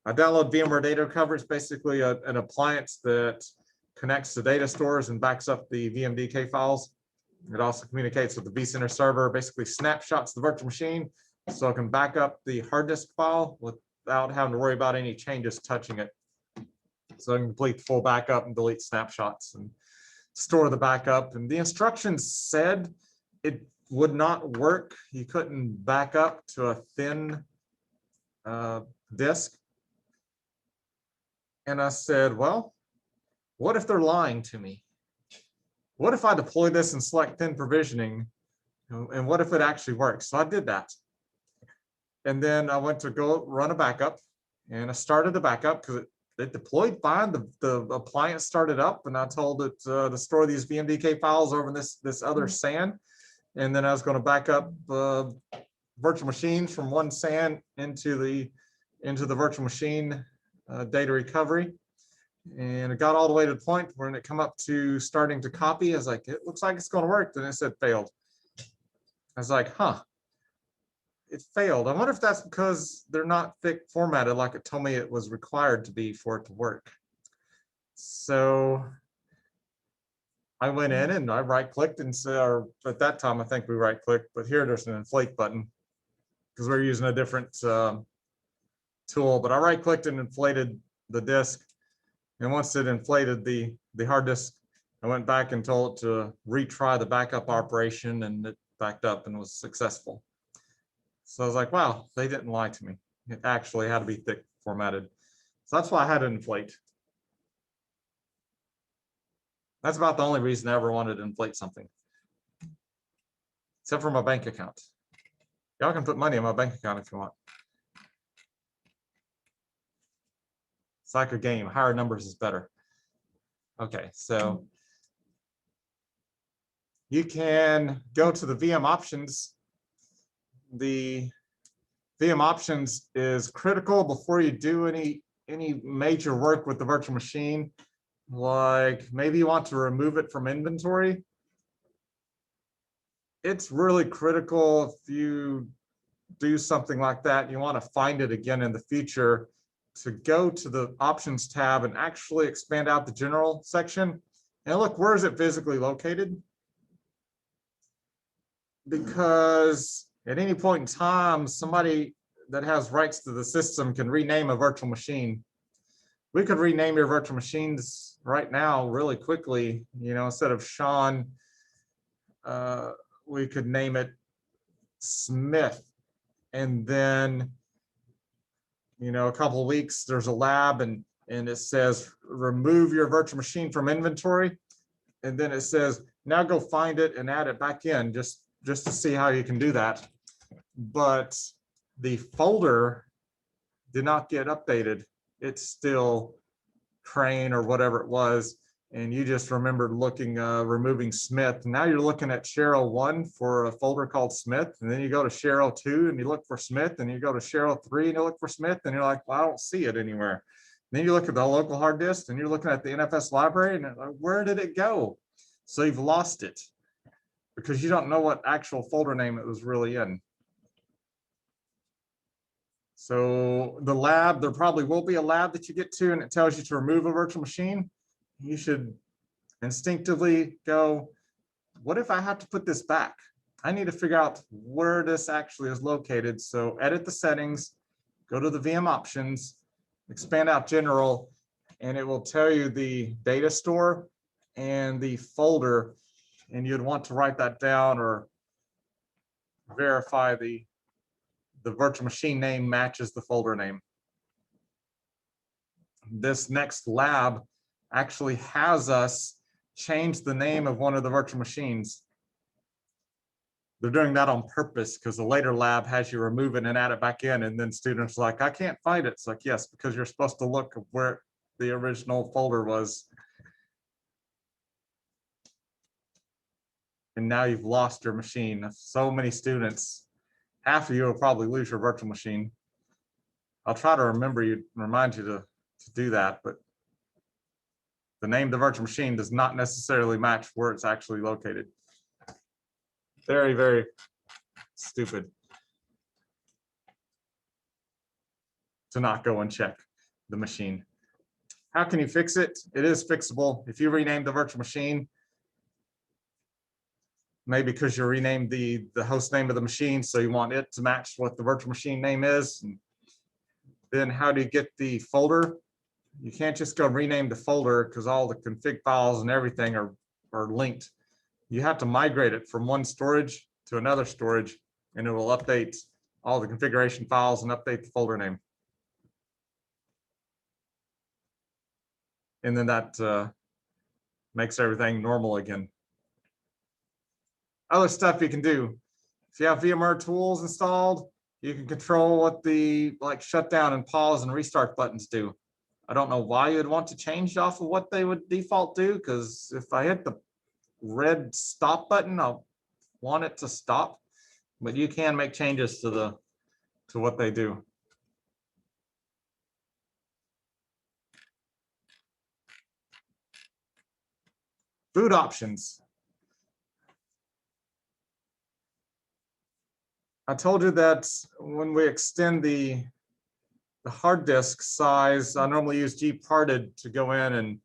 I download VMware data recovery. It's basically an appliance that connects to data stores and backs up the VMDK files. It also communicates with the vCenter server, basically snapshots the virtual machine so it can back up the hard disk file without having to worry about any changes touching it. So I can complete the full backup and delete snapshots and store the backup. And the instructions said it would not work. You couldn't back up to a thin disk. And I said, well, what if they're lying to me? What if I deploy this and select thin provisioning? And what if it actually works? So I did that. And then I went to go run a backup, and I started the backup because it deployed fine. The appliance started up, and I told it to store these VMDK files over in this other SAN. And then I was going to back up virtual machines from one SAN into the virtual machine data recovery. And it got all the way to the point when it come up to starting to copy. I was like, it looks like it's going to work. Then it said failed. I was like, huh, it failed. I wonder if that's because they're not thick formatted like it told me it was required to be for it to work. So I went in and I right-clicked and said, or at that time, I think we right-clicked, but here there's an inflate button because we're using a different tool. But I right-clicked and inflated the disk. And once it inflated the hard disk, I went back and told it to retry the backup operation, and it backed up and was successful. So I was like, wow, they didn't lie to me. It actually had to be thick formatted. So that's why I had to inflate. That's about the only reason I ever wanted to inflate something. Except for my bank account. Y'all can put money in my bank account if you want. It's like a game. Higher numbers is better. Okay, so you can go to the VM options. The VM options is critical before you do any major work with the virtual machine. Like maybe you want to remove it from inventory. It's really critical if you do something like that, you want to find it again in the future, to go to the options tab and actually expand out the general section and look, where is it physically located? Because at any point in time, somebody that has rights to the system can rename a virtual machine. We could rename your virtual machines right now really quickly. You know, instead of Sean, we could name it Smith. And then, you know, a couple of weeks, there's a lab and it says, remove your virtual machine from inventory. And then it says, now go find it and add it back in, just to see how you can do that. But the folder did not get updated. It's still Crane or whatever it was. and you just remembered removing Smith. Now you're looking at Cheryl 1 for a folder called Smith, and then you go to Cheryl 2 and you look for Smith, and you go to Cheryl 3 and you look for Smith, and you're like, well, I don't see it anywhere. Then you look at the local hard disk and you're looking at the NFS library, and where did it go? So you've lost it because you don't know what actual folder name it was really in. So the lab, there probably will be a lab that you get to and it tells you to remove a virtual machine. You should instinctively go, what if I have to put this back? I need to figure out where this actually is located. So edit the settings, go to the VM options, expand out general, and it will tell you the data store and the folder, and you'd want to write that down or verify the virtual machine name matches the folder name. This next lab actually has us change the name of one of the virtual machines. They're doing that on purpose because the later lab has you remove it and add it back in, and then students are like, I can't find it. It's like, yes, because you're supposed to look where the original folder was. And now you've lost your machine. So many students, half of you will probably lose your virtual machine. I'll try to remind you to do that, but the name of the virtual machine does not necessarily match where it's actually located. Very, very stupid to not go and check the machine. How can you fix it? It is fixable. If you rename the virtual machine, maybe because you renamed the host name of the machine, so you want it to match what the virtual machine name is. And then how do you get the folder? You can't just go rename the folder because all the config files and everything are linked. You have to migrate it from one storage to another storage, and it will update all the configuration files and update the folder name. And then that makes everything normal again. Other stuff you can do. If you have VMware tools installed, you can control what the shutdown and pause and restart buttons do. I don't know why you'd want to change off of what they would default do, because if I hit the red stop button, I'll want it to stop. But you can make changes to what they do. Boot options. I told you that when we extend the hard disk size, I normally use gparted to go in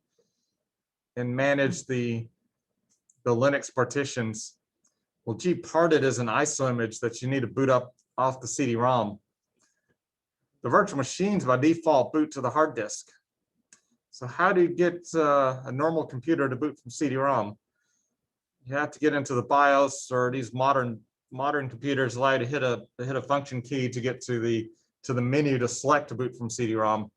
and manage the Linux partitions. Well, gparted is an ISO image that you need to boot up off the CD-ROM. The virtual machines by default boot to the hard disk. So how do you get a normal computer to boot from CD-ROM? You have to get into the BIOS, or these modern computers allow you to hit a function key to get to the menu to select to boot from CD-ROM.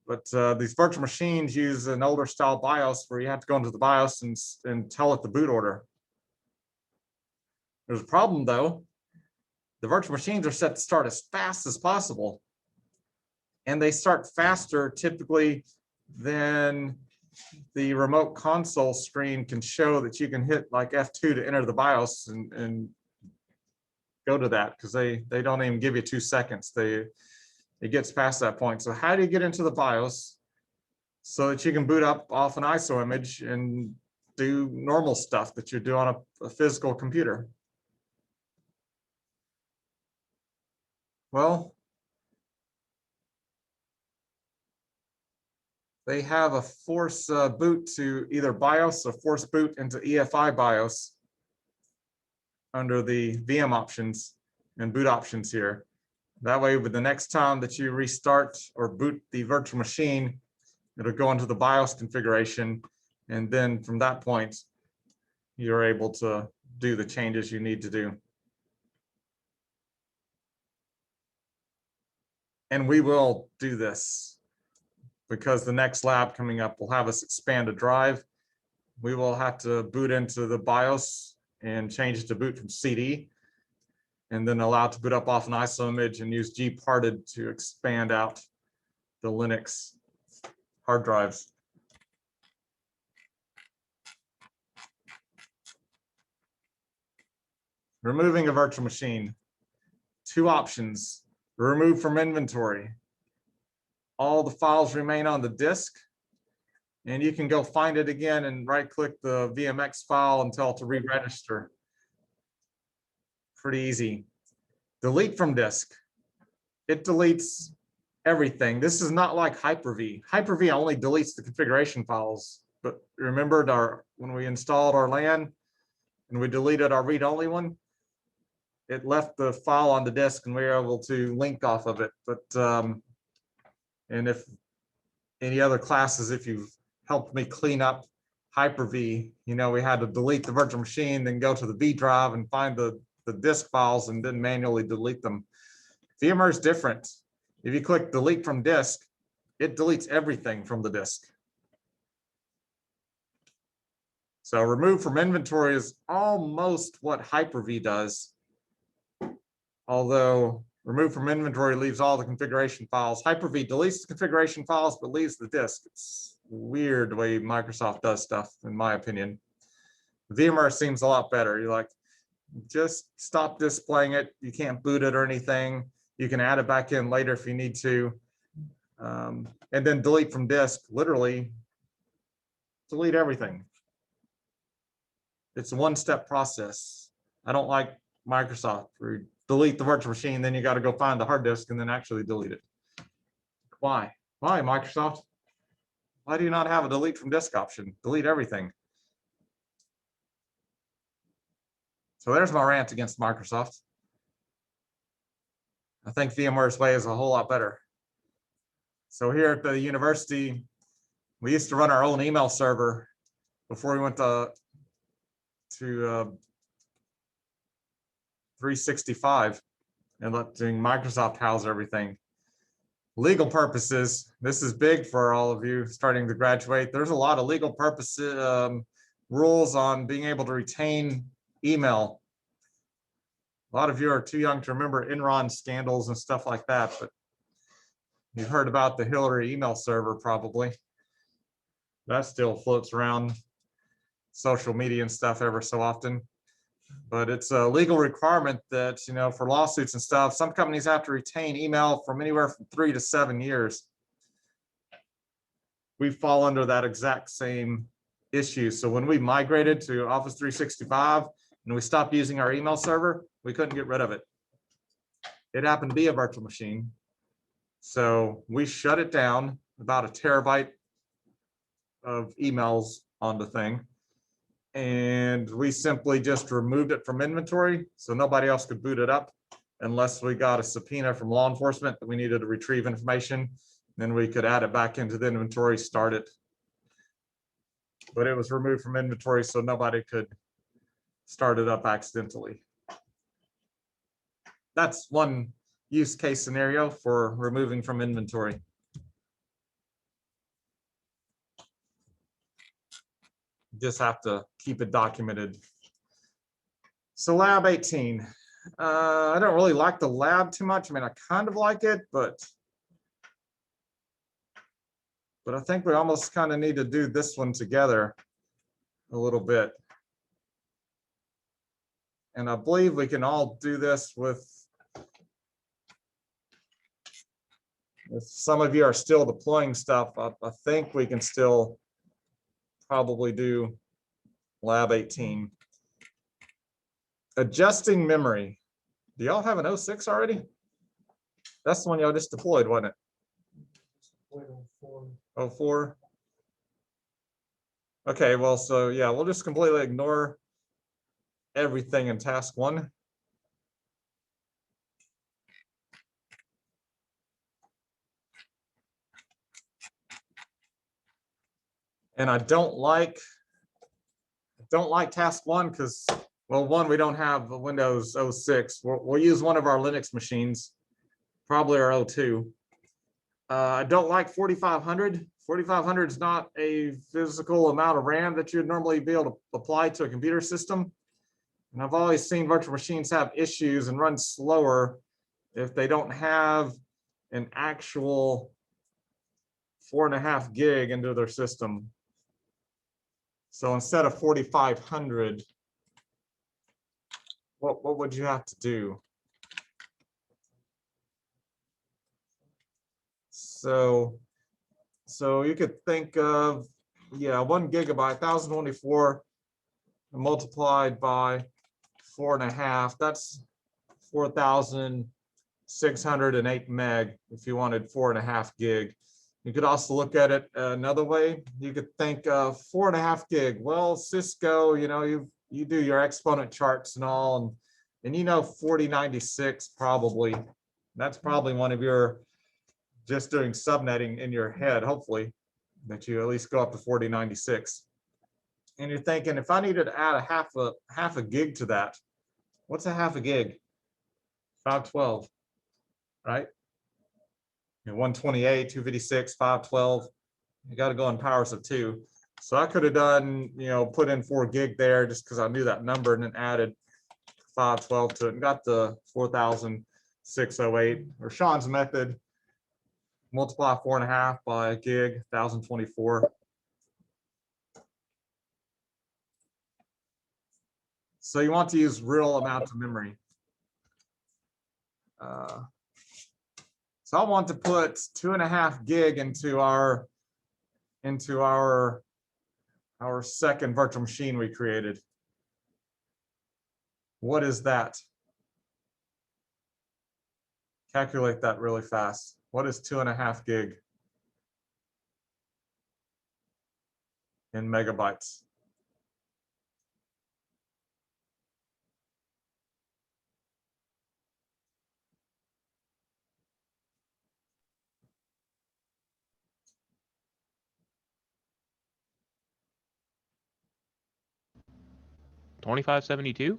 But these virtual machines use an older style BIOS where you have to go into the BIOS and tell it the boot order. There's a problem though. The virtual machines are set to start as fast as possible. And they start faster typically than the remote console screen can show that you can hit like F2 to enter the BIOS and go to that, because they don't even give you 2 seconds. It gets past that point. So how do you get into the BIOS so that you can boot up off an ISO image and do normal stuff that you do on a physical computer? Well, they have a force boot to either BIOS or force boot into EFI BIOS under the VM options and boot options here. That way, with the next time that you restart or boot the virtual machine, it'll go into the BIOS configuration. And then from that point, you're able to do the changes you need to do. And we will do this because the next lab coming up will have us expand a drive. We will have to boot into the BIOS and change it to boot from CD, and then allow it to boot up off an ISO image and use gparted to expand out the Linux hard drives. removing a virtual machine. Two options: remove from inventory. All the files remain on the disk, and you can go find it again and right-click the VMX file and tell it to re-register. Pretty easy. Delete from disk. It deletes everything. This is not like Hyper-V. Hyper-V only deletes the configuration files. But remember when we installed our LAN and we deleted our read-only one, it left the file on the disk and we were able to link off of it. But and if any other classes, if you've helped me clean up Hyper-V, we had to delete the virtual machine, then go to the V drive and find the disk files and then manually delete them. VMware is different. If you click delete from disk, it deletes everything from the disk. So remove from inventory is almost what Hyper-V does. Although remove from inventory leaves all the configuration files. Hyper-V deletes the configuration files, but leaves the disk. It's weird the way Microsoft does stuff, in my opinion. VMware seems a lot better. You're like, just stop displaying it. You can't boot it or anything. You can add it back in later if you need to. And then delete from disk, literally delete everything. It's a one-step process. I don't like Microsoft. Delete the virtual machine, then you got to go find the hard disk and then actually delete it. Why? Why, Microsoft? Why do you not have a delete from disk option? Delete everything. So there's my rant against Microsoft. I think VMware's way is a whole lot better. So here at the university, we used to run our own email server before we went to 365 and letting Microsoft house everything. Legal purposes, this is big for all of you starting to graduate. There's a lot of legal purposes, rules on being able to retain email. A lot of you are too young to remember Enron scandals and stuff like that, but you've heard about the Hillary email server probably. That still floats around social media and stuff ever so often. But it's a legal requirement that, for lawsuits and stuff, some companies have to retain email from anywhere from 3 to 7 years. We fall under that exact same issue. So when we migrated to Office 365 and we stopped using our email server, we couldn't get rid of it. It happened to be a virtual machine. So we shut it down, about a terabyte of emails on the thing. And we simply just removed it from inventory so nobody else could boot it up unless we got a subpoena from law enforcement that we needed to retrieve information. Then we could add it back into the inventory, start it. But it was removed from inventory so nobody could start it up accidentally. That's one use case scenario for removing from inventory. Just have to keep it documented. So lab 18. I don't really like the lab too much. I mean, I kind of like it, but I think we almost kind of need to do this one together a little bit. And I believe we can all do this with, if some of you are still deploying stuff, I think we can still probably do lab 18. Adjusting memory. Do y'all have an 06 already? That's the one y'all just deployed, wasn't it? 04. Okay, well, so yeah, we'll just completely ignore everything in task 1. And I don't like task 1 because, well, one, we don't have a Windows 06. We'll use one of our Linux machines, probably our 02. I don't like 4500. 4500 is not a physical amount of RAM that you'd normally be able to apply to a computer system. And I've always seen virtual machines have issues and run slower if they don't have an actual 4.5 gig into their system. So instead of 4500, what would you have to do? So you could think of, yeah, 1 gigabyte, 1024 multiplied by 4.5, that's 4,608 meg if you wanted 4.5 gig. You could also look at it another way. You could think of 4.5 gig. Well, Cisco, you know, you do your exponent charts and all, and you know 4096 probably. That's probably one of your, just doing subnetting in your head, hopefully, that you at least go up to 4096. And you're thinking, if I needed to add a half a gig to that, what's a half a gig? 512, right? 128, 256, 512. You got to go in powers of 2. So I could have done, you know, put in 4 gig there just because I knew that number, and then added 512 to it and got the 4,608. Or Sean's method, multiply 4.5 by a gig, 1,024. So you want to use real amounts of memory. So I want to put 2.5 gig into our second virtual machine we created. What is that? Calculate that really fast. What is 2.5 gig in megabytes? $25.72.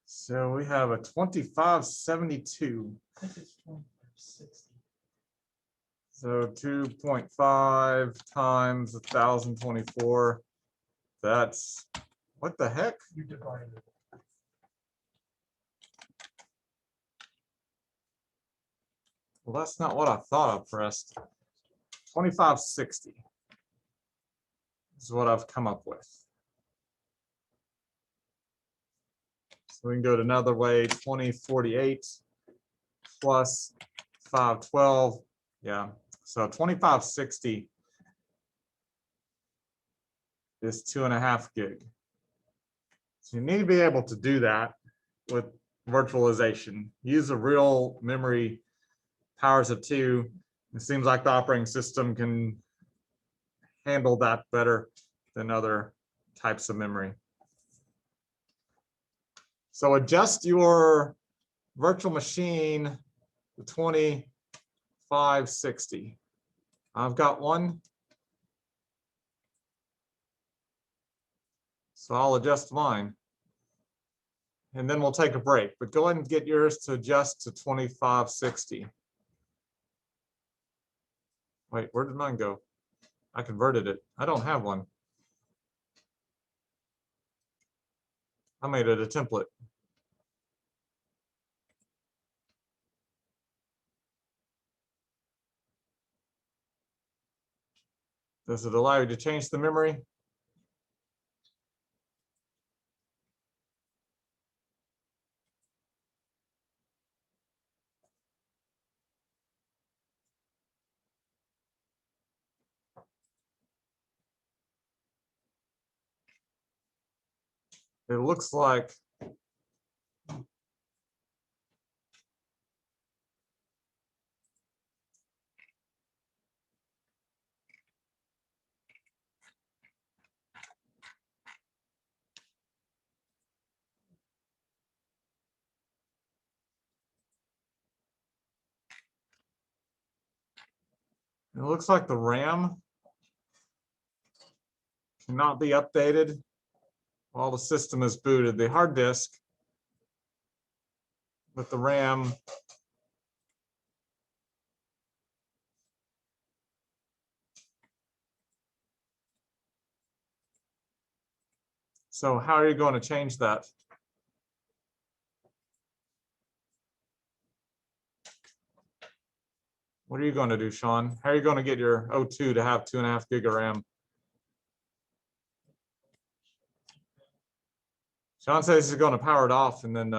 So we have a 2572. I think it's 2560. So 2.5 times 1,024. That's, what the heck? You divided it. Well, that's not what I thought I pressed. 2560 is what I've come up with. So we can go to another way, 2048 plus 512. Yeah, so 2560 is 2.5 gig. So you need to be able to do that with virtualization. Use a real memory powers of 2. It seems like the operating system can handle that better than other types of memory. So adjust your virtual machine to 2560. I've got one. So I'll adjust mine. And then we'll take a break, but go ahead and get yours to adjust to 2560. Wait, where did mine go? I converted it. I don't have one. I made it a template. Does it allow you to change the memory? It looks like the RAM cannot be updated while the system is booted. The hard disk with the RAM so how are you going to change that? What are you going to do, Sean? How are you going to get your O2 to have 2.5 gig of RAM? Sean says he's going to power it off and then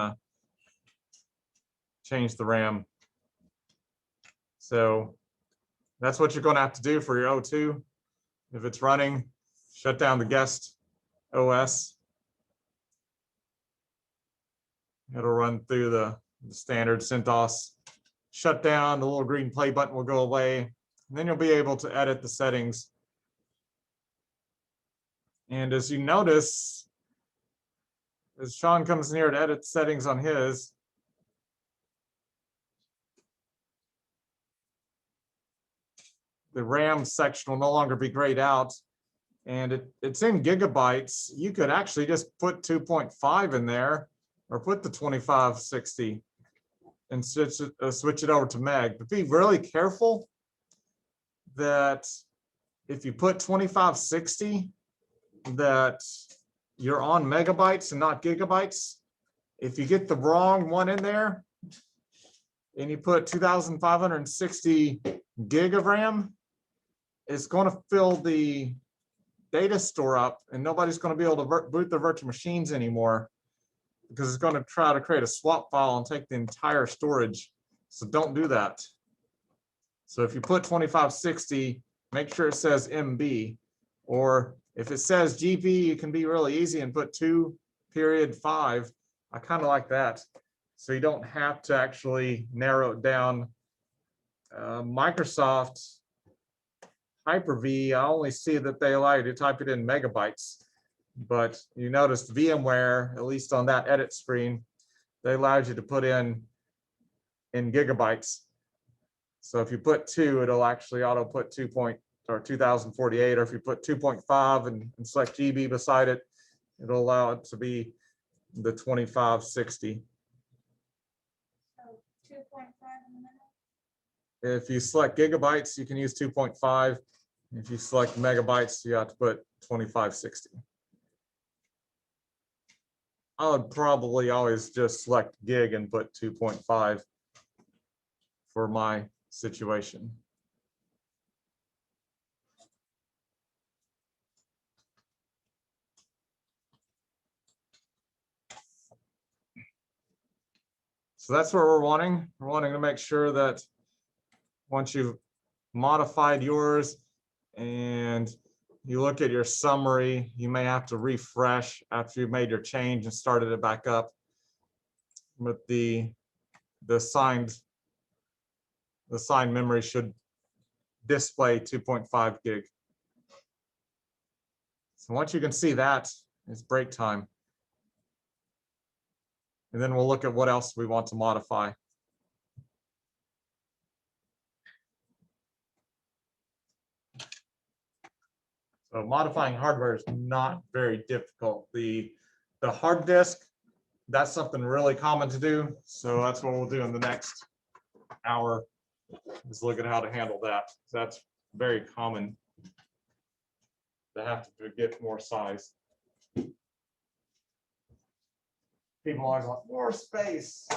change the RAM. So that's what you're going to have to do for your O2. If it's running, shut down the guest OS. It'll run through the standard CentOS shutdown. The little green play button will go away. And then you'll be able to edit the settings. And as you notice, as Sean comes in here to edit settings on his, the RAM section will no longer be grayed out. And it's in gigabytes. You could actually just put 2.5 in there or put the 2560 and switch it over to meg. But be really careful that if you put 2560, that you're on megabytes and not gigabytes. If you get the wrong one in there and you put 2560 gig of RAM, it's going to fill the data store up and nobody's going to be able to boot the virtual machines anymore because it's going to try to create a swap file and take the entire storage. So don't do that. So if you put 2560, make sure it says MB, or if it says GB, you can be really easy and put 2.5. I kind of like that. So you don't have to actually narrow it down. Microsoft Hyper-V, I only see that they allow you to type it in megabytes, but you notice VMware, at least on that edit screen, they allowed you to put in gigabytes. So if you put 2, it'll actually auto put 2048, or if you put 2.5 and select GB beside it, it'll allow it to be the 2560. So 2.5 in the middle. If you select gigabytes, you can use 2.5. If you select megabytes, you have to put 2560. I would probably always just select gig and put 2.5 for my situation. So that's what we're wanting. We're wanting to make sure that once you've modified yours and you look at your summary, you may have to refresh after you've made your change and started it back up. But the assigned memory should display 2.5 gig. So once you can see that, it's break time. And then we'll look at what else we want to modify. So modifying hardware is not very difficult. The hard disk, that's something really common to do. So that's what we'll do in the next hour, is look at how to handle that. That's very common to have to get more size. People always want more space.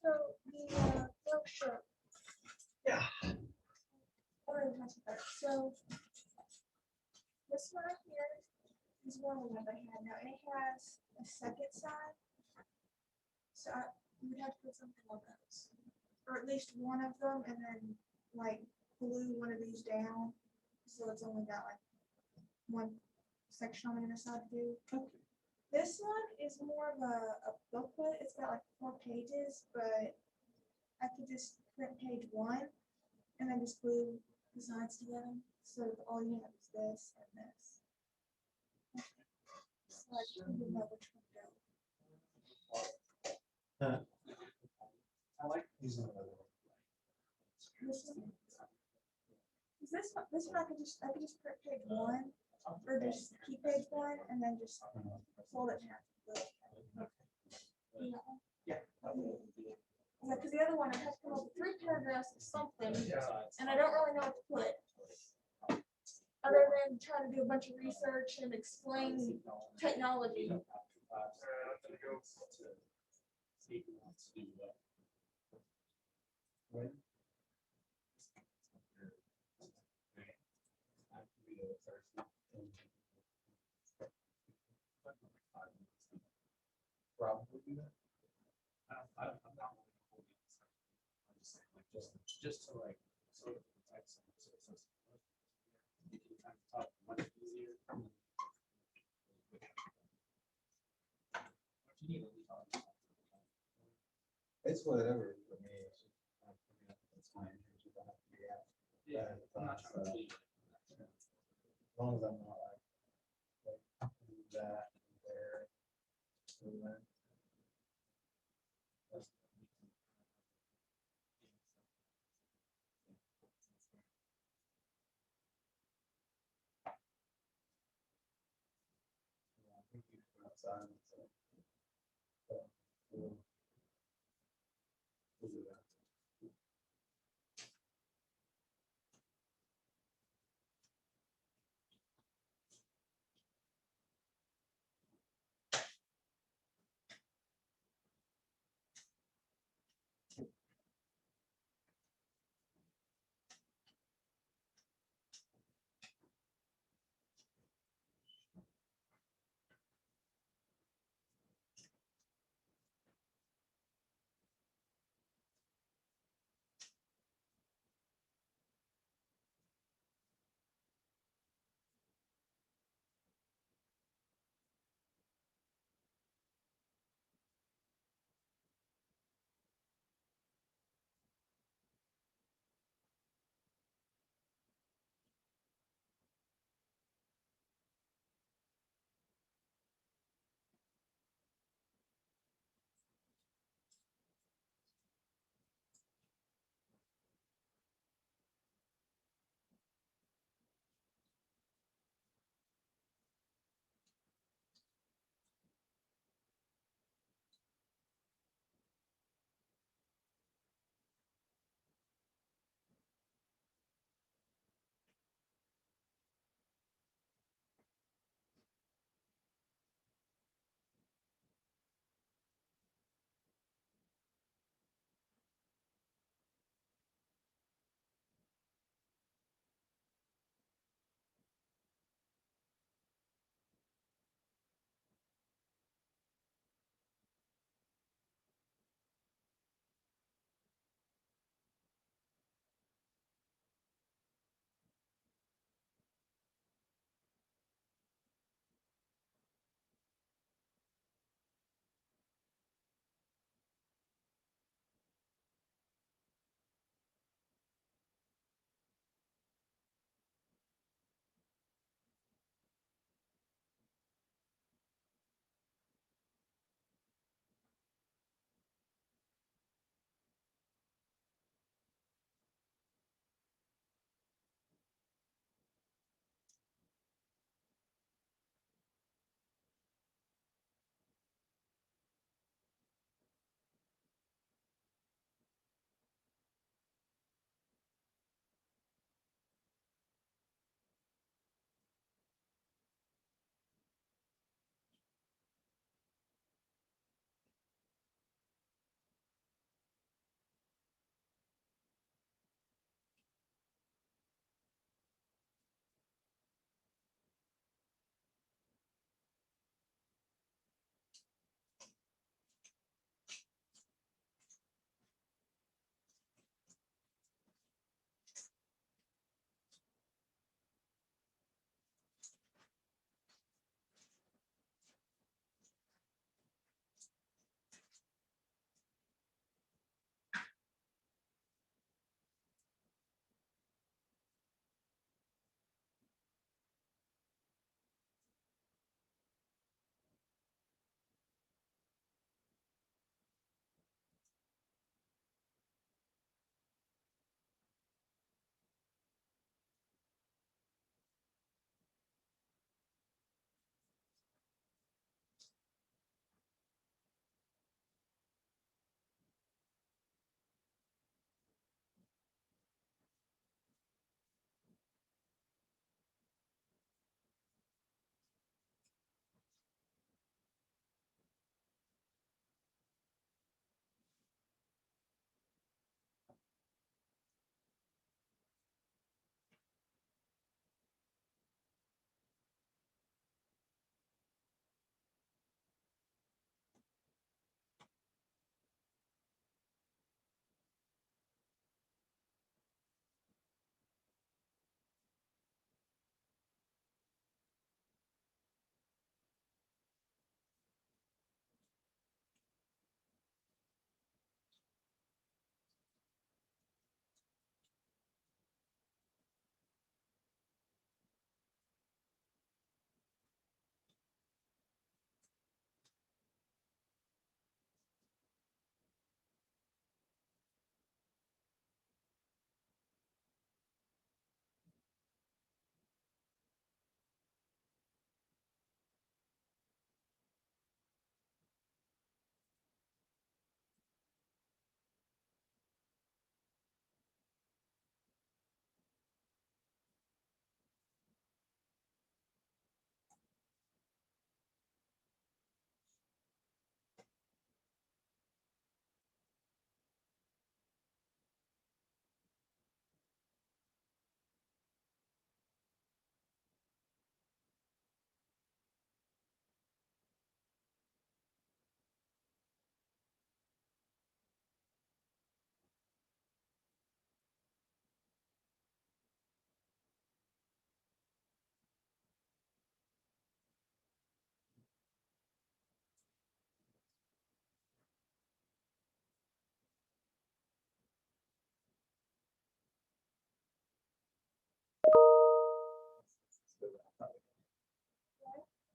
So the brochure. Yeah. What are we talking about? So this one right here is one of the ones I had now, and it has a second side. So you would have to put something on those, or at least one of them, and then like glue one of these down, so it's only got like one section on the other side to do. This one is more of a booklet. It's got like 4 pages, but I could just print page 1 and then just glue the sides together. So all you have is this and this. So you know which one to go. I like using another one. This one? Is this one I could just print page one, or just keep page one and then just fold it in half. Yeah. Because the other one, I have to come up with 3 paragraphs of something, and I don't really know what to put. Other than trying to do a bunch of research and explain technology. Probably do that. I'm not willing to hold it. I'm just saying, like, just to like, sort of type some, you can kind of talk much easier. If you need to leave out. It's whatever for me. It's just, it's fine. You don't have to be out. Yeah, I'm not trying to leave. As long as I'm not like do that there. Do that. Yeah, I think you can go outside and so. We'll do that.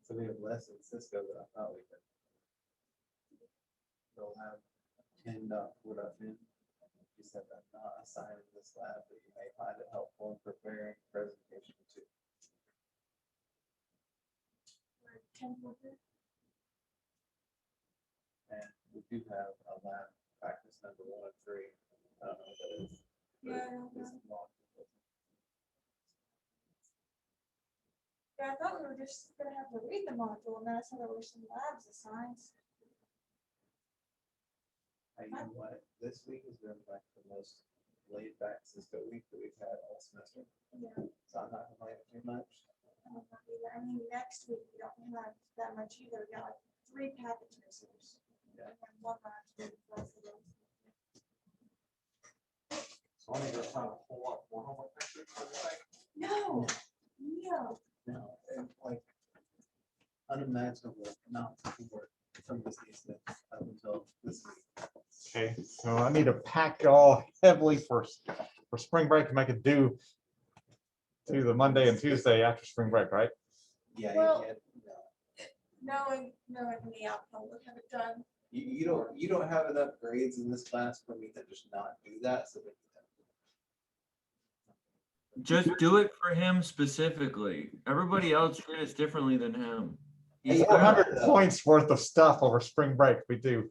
So we have less in Cisco than I thought we could. They'll have 10.4.10. You said that not assigned in this lab, but you may find it helpful in preparing presentation too. Or 10 And we do have a lab practice number 1 and 3. I don't know what that is. but Yeah, I don't it's know. not- Yeah, I thought we were just gonna have to read the module, and then I saw there were some labs assigned. Hey, you know what? This week has been like the most laid back Cisco week that we've had all semester. Yeah, So I'm not complaining too much. I don't know either. I mean, next week we don't have that much either. We got like 3 packet tracers. Yeah. And 1 lab to do both of those. So I need to find a whole lot more homework next week, what do you think? No, no. No, and like unimaginable amounts of work from this season up until this week. Okay, so I need to pack y'all heavily for spring break and make it due to the Monday and Tuesday after spring break, right? Yeah, Well- no. Knowing me, I'll probably have it done. You don't have enough grades in this class for me to just not do that, so that. Just do it for him specifically. Everybody else treats differently than him. He's Hey, good. 400 points worth of stuff over spring break, we do.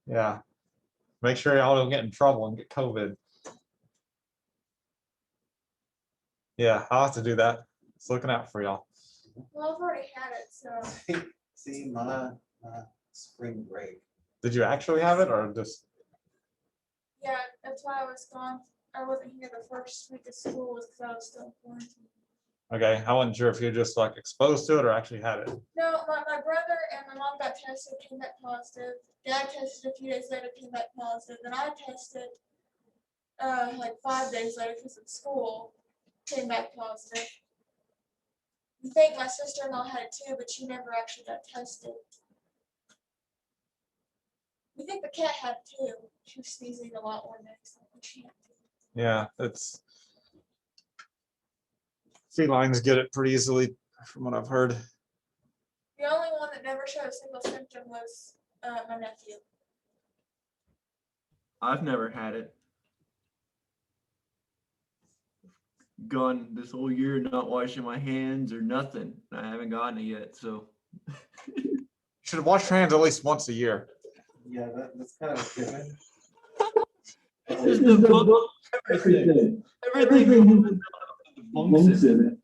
Yeah. Make sure y'all don't get in trouble and get COVID. Yeah, I'll have to do that. It's looking out for y'all. Well, I've already had it, so See, my spring break. Did you actually have it or just, yeah, that's why I was gone. I wasn't here the first week of school was because I was still in quarantine. okay, I wasn't sure if you just like exposed to it or actually had it. No, my brother and my mom got tested, came back positive. Dad tested a few days later, came back positive. Then I tested like 5 days later because of school, came back positive. I think my sister-in-law had it too, but she never actually got tested. We think the cat had it too. She was sneezing a lot one day, so I think she had it. Yeah, it's felines get it pretty easily from what I've heard. The only one that never showed a single symptom was my nephew. I've never had it. Gone this whole year not washing my hands or nothing. I haven't gotten it yet, so. Should have washed your hands at least once a year. Yeah, that's kind of a given. There's the book, everything. Everything with the bunks in it.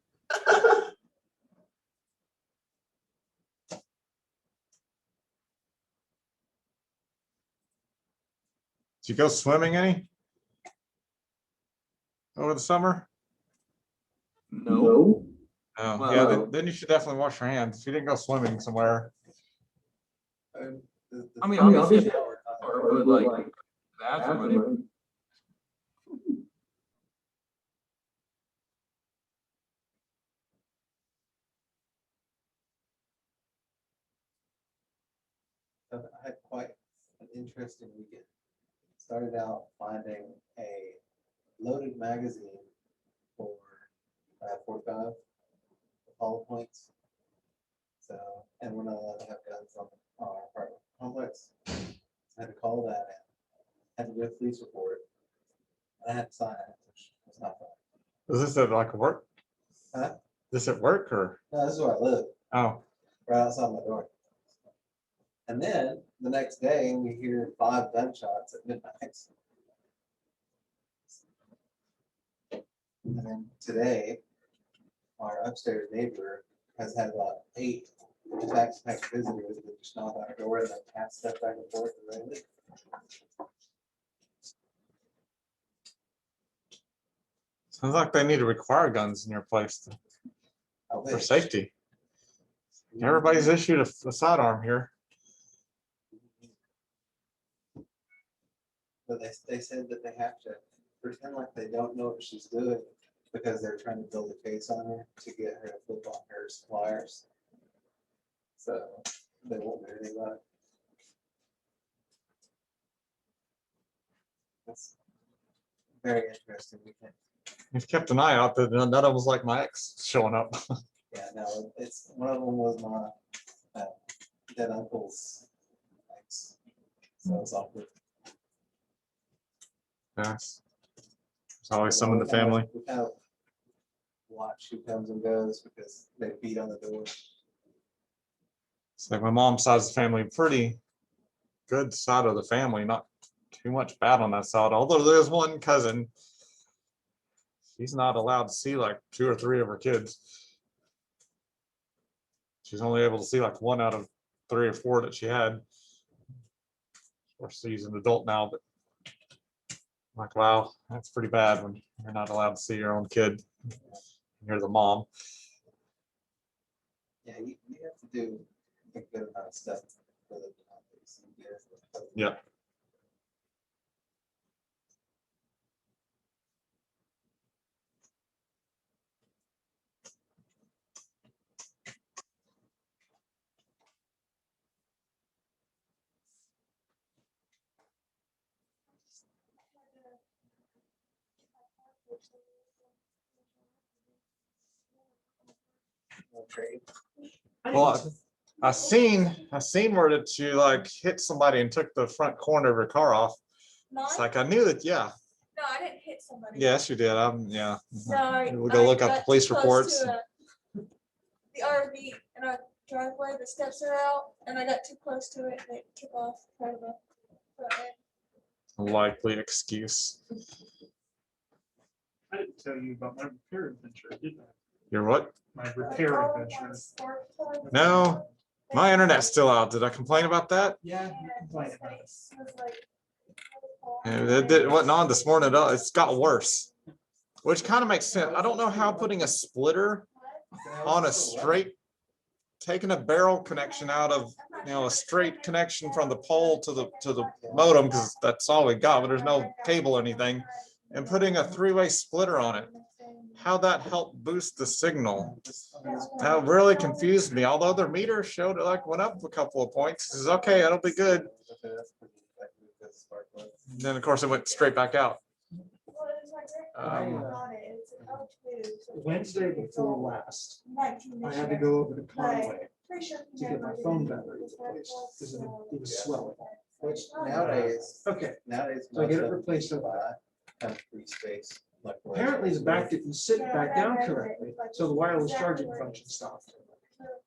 Did you go swimming any over the summer? No. Oh, Well, yeah, then you should definitely wash your hands. If you didn't go swimming somewhere. I mean, obviously, but like, bathroom, I didn't. I had quite an interesting weekend. Started out finding a loaded magazine for 45 Apollo points. So, and we're not allowed to have guns on our apartment complex. So I had to call that in. Had to go to the police report. And I had to sign it, which was not fun. Is this at like work? Huh? This at work or? No, this is where I live, Oh, right outside my door. And then the next day, we hear 5 gunshots at midnight. And then today, our upstairs neighbor has had about 8 backpack visitors that just knock on our door and then pass stuff back and forth and then leave. sounds like they need to require guns in your place I for wish. safety. Everybody's issued a sidearm here. But they said that they have to pretend like they don't know what she's doing because they're trying to build a case on her to get her to flip on her suppliers. So they won't do anything about it. That's very interesting weekend. You've kept an eye out that none of them was like my ex showing up. Yeah, no, it's one of them was my dead uncle's ex. So it's awkward. Yes. There's always some in the family. We kind of watch who comes and goes because they beat on the door. It's like my mom's side of the family, pretty good side of the family, not too much bad on that side. Although there's one cousin, she's not allowed to see like 2 or 3 of her kids. She's only able to see like 1 out of 3 or 4 that she had. Of course, she's an adult now, but I'm like, wow, that's pretty bad when you're not allowed to see your own kid. You're the mom. Yeah, you have to do a good amount of stuff for the holidays. Yeah. Trade. Well, I seen where that you like hit somebody and took the front corner of your car off. Mine? It's like I knew that, yeah. No, I didn't hit somebody. Yes, you did. Yeah. No, We'll go look up the got police too close reports. to the RV in our driveway, the steps are out, and I got too close to it, and it took off part of the front end. Likely excuse. I didn't tell you about my repair adventure, did I? You're what? My repair adventure. No, my internet's still out. Did I complain about that? Yeah, you complained about it. Yeah, it wasn't on this morning at all. It's got worse, which kind of makes sense. I don't know how putting a splitter on a straight, taking a barrel connection out of, a straight connection from the pole to the modem, because that's all we got, but there's no cable or anything, and putting a 3-way splitter on it. How that helped boost the signal. That really confused me. Although their meter showed it like went up a couple of points. It says, okay, that'll be good. And then of course it went straight back out. Wednesday before last, I had to go over to Conway to get my phone battery replaced because it was swelling. Which nowadays, Okay, nowadays. so I get it most of replaced them over. Have free space. Like Apparently the back didn't sit back down correctly, so the wireless charging function stopped.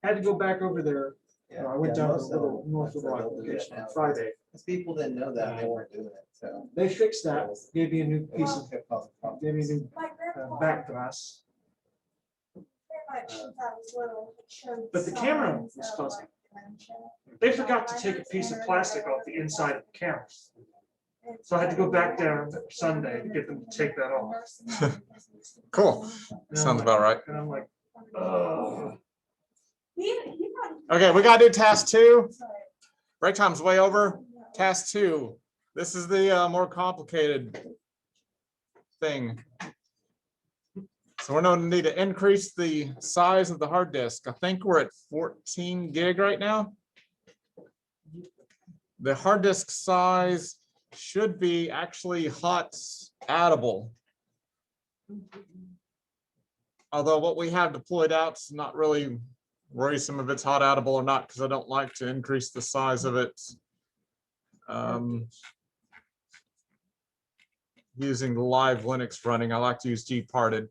Had to go back over there. Yeah, I went yeah, down to most the of little them, north of the they'll do that location on now. Friday. Because people didn't know that, and they weren't doing it, so. They fixed that, gave me a new piece of, It caused problems. gave me a new back glass. But the camera was fuzzy. They forgot to take a piece of plastic off the inside of the camera. So I had to go back there Sunday to get them to take that off. Cool. And I'm Sounds like- about right. And I'm like, oh. Okay, we gotta do task 2. Break time's way over. Task 2. This is the more complicated thing. So we're going to need to increase the size of the hard disk. I think we're at 14 gig right now. The hard disk size should be actually hot addable. Although what we have deployed out is not really worrisome if it's hot addable or not, because I don't like to increase the size of it using the live Linux running. I like to use gparted.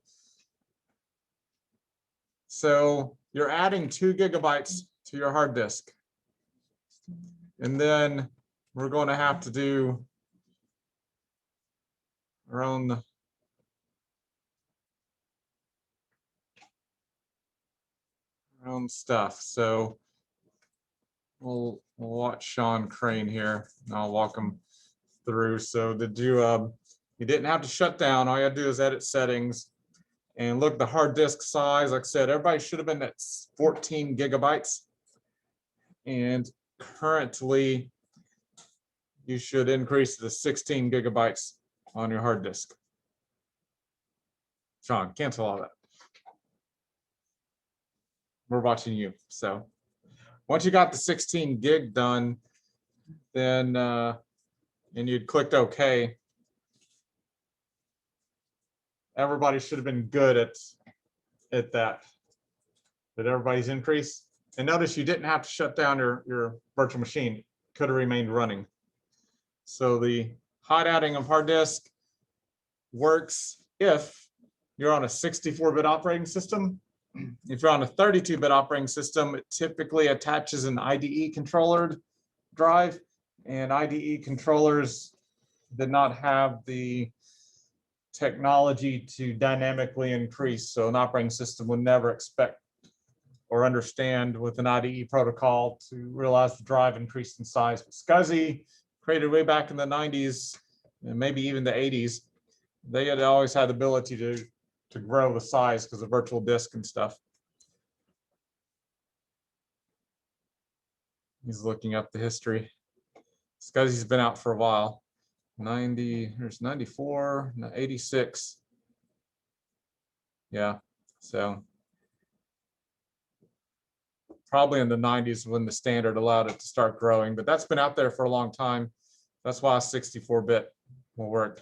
So you're adding 2 gigabytes to your hard disk. And then we're going to have to do our own stuff. So we'll watch Sean Crane here, and I'll walk him through. So did you didn't have to shut down. All you have to do is edit settings and look at the hard disk size. Like I said, everybody should have been at 14 gigabytes. And currently you should increase to 16 gigabytes on your hard disk. Sean, cancel all that. We're watching you. So once you got the 16 gig done, then and you'd clicked OK, everybody should have been good at that. Did everybody's increase? And notice you didn't have to shut down your virtual machine. Could have remained running. So the hot adding of hard disk works if you're on a 64-bit operating system. If you're on a 32-bit operating system, it typically attaches an IDE controller drive, and IDE controllers did not have the technology to dynamically increase. So an operating system would never expect or understand with an IDE protocol to realize the drive increased in size. But SCSI, created way back in the 90s, and maybe even the 80s, they had always had the ability to grow the size because of virtual disk and stuff. He's looking up the history. SCSI's been out for a while. 90, there's 94, 86. Yeah, so probably in the 90s when the standard allowed it to start growing, but that's been out there for a long time. That's why 64-bit will work.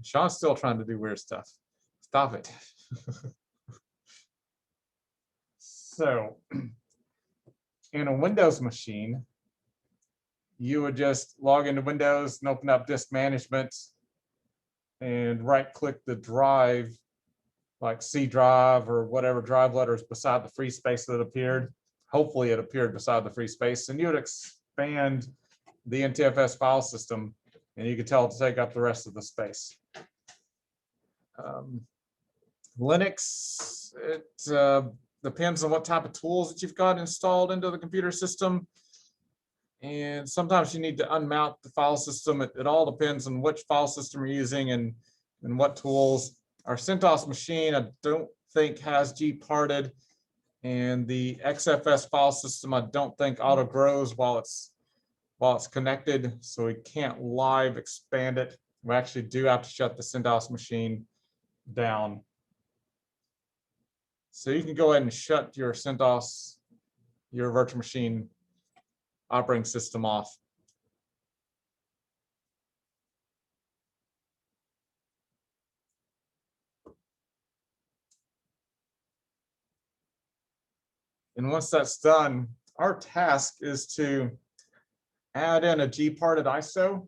Sean's still trying to do weird stuff. Stop it. So in a Windows machine, you would just log into Windows and open up disk management and right-click the drive, like C drive or whatever drive letters beside the free space that appeared. Hopefully it appeared beside the free space, and you would expand the NTFS file system, and you could tell it to take up the rest of the space. Linux, it depends on what type of tools that you've got installed into the computer system. And sometimes you need to unmount the file system. It all depends on which file system you're using and what tools. Our CentOS machine, I don't think has gparted, and the XFS file system, I don't think auto grows while it's connected, so we can't live expand it. We actually do have to shut the CentOS machine down. So you can go ahead and shut your CentOS, your virtual machine operating system off. And once that's done, our task is to add in a gparted ISO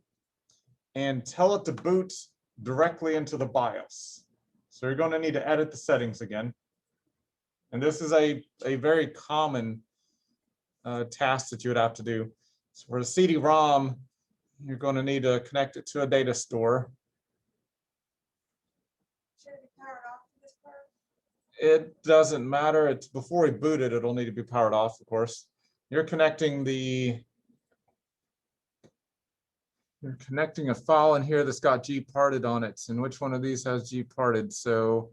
and tell it to boot directly into the BIOS. So you're going to need to edit the settings again. And this is a very common task that you would have to do. So for the CD-ROM, you're going to need to connect it to a data store. Should it be powered off for this part? It doesn't matter. It's before we boot it, it'll need to be powered off, of course. You're connecting a file in here that's got gparted on it. And which one of these has gparted? So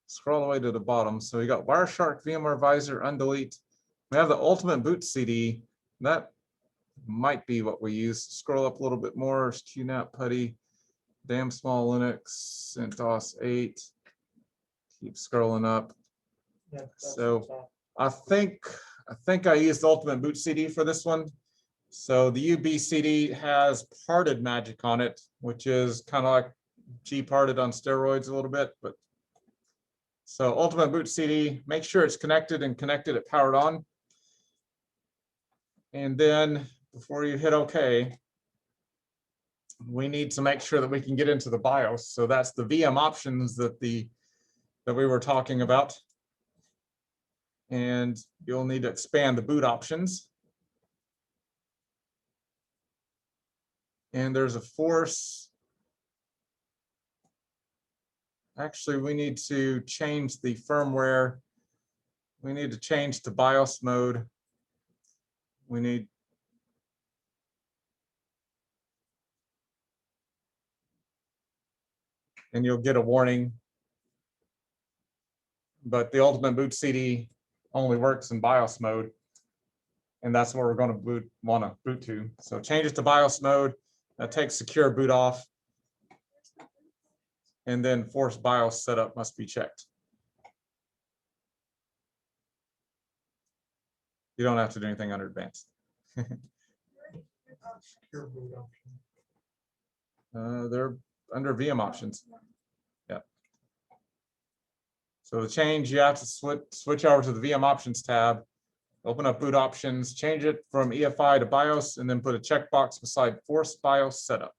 scroll all the way to the bottom. So we got Wireshark, VMware Visor, Undelete. We have the Ultimate Boot CD. That might be what we use. Scroll up a little bit more. QNAP, PuTTY, Damn Small Linux, CentOS 8. Keep scrolling up. Yeah, So I think I used the Ultimate Boot CD for this one. So the UB CD has parted magic on it, which is kind of like gparted on steroids a little bit. But so Ultimate Boot CD, make sure it's connected and connected it powered on. And then before you hit OK, we need to make sure that we can get into the BIOS. So that's the VM options that we were talking about. And you'll need to expand the boot options. And there's a force. Actually, we need to change the firmware. We need to change to BIOS mode. And you'll get a warning. But the Ultimate Boot CD only works in BIOS mode. And that's what we're going to want to boot to. So change it to BIOS mode. That takes secure boot off. And then force BIOS setup must be checked. You don't have to do anything under advanced. They're under VM options. Yeah. So the change, you have to switch over to the VM options tab, open up boot options, change it from EFI to BIOS, and then put a checkbox beside force BIOS setup.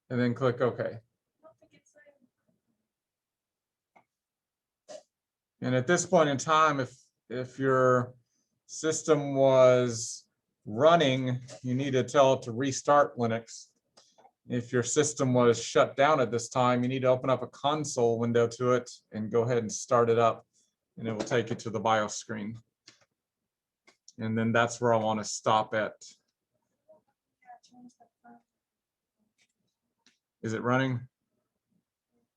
And then click OK. I don't think it's And at this point in time, if your system was running, you need to tell it to restart Linux. If your system was shut down at this time, you need to open up a console window to it and go ahead and start it up, and it will take you to the BIOS screen. And then that's where I want to stop at. Is it running?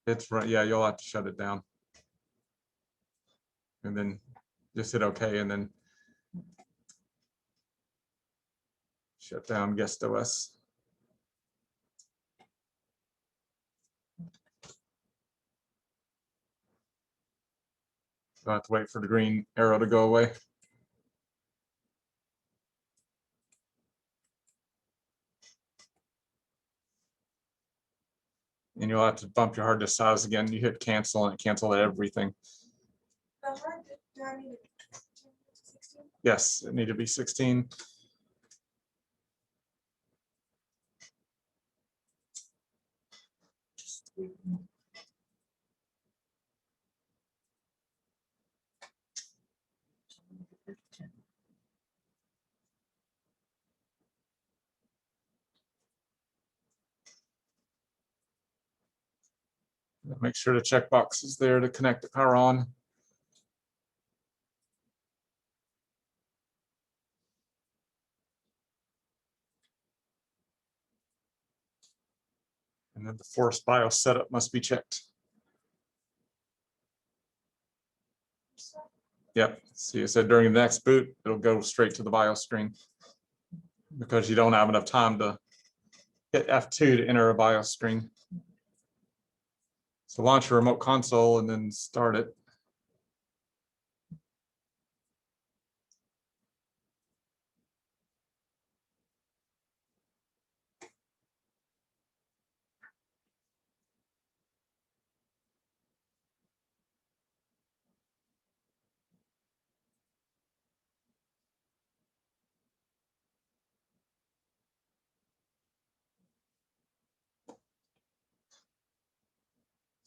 It's run. Yeah, you'll have to shut it down. And then just hit OK and then shut down guest OS. I'll have to wait for the green arrow to go away. And you'll have to bump your hard disk size again. You hit cancel and it canceled everything. the hard disk. Do I need to change it to 16? Yes, it needed to be 16. Make sure the checkbox is there to connect the power on. And then the force BIOS setup must be checked. Yep. See, it said during the next boot, it'll go straight to the BIOS screen because you don't have enough time to hit F2 to enter a BIOS screen. So launch your remote console and then start it.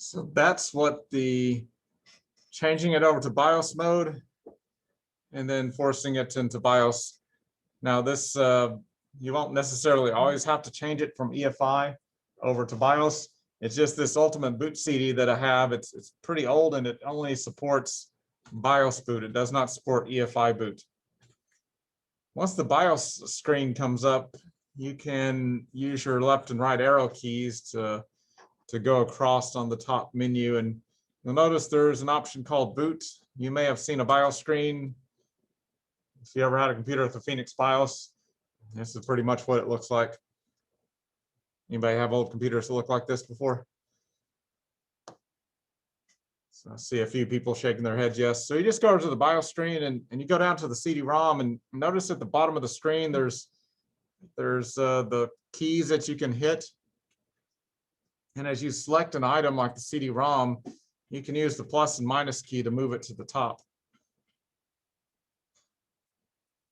So that's what the changing it over to BIOS mode and then forcing it into BIOS. Now this, you won't necessarily always have to change it from EFI over to BIOS. It's just this ultimate boot CD that I have. It's pretty old and it only supports BIOS boot. It does not support EFI boot. Once the BIOS screen comes up, you can use your left and right arrow keys to go across on the top menu, and you'll notice there's an option called boot. You may have seen a BIOS screen. If you ever had a computer with a Phoenix BIOS, this is pretty much what it looks like. Anybody have old computers that look like this before? So I see a few people shaking their heads yes. So you just go over to the BIOS screen and you go down to the CD-ROM, and notice at the bottom of the screen there's the keys that you can hit. And as you select an item like the CD-ROM, you can use the plus and minus key to move it to the top.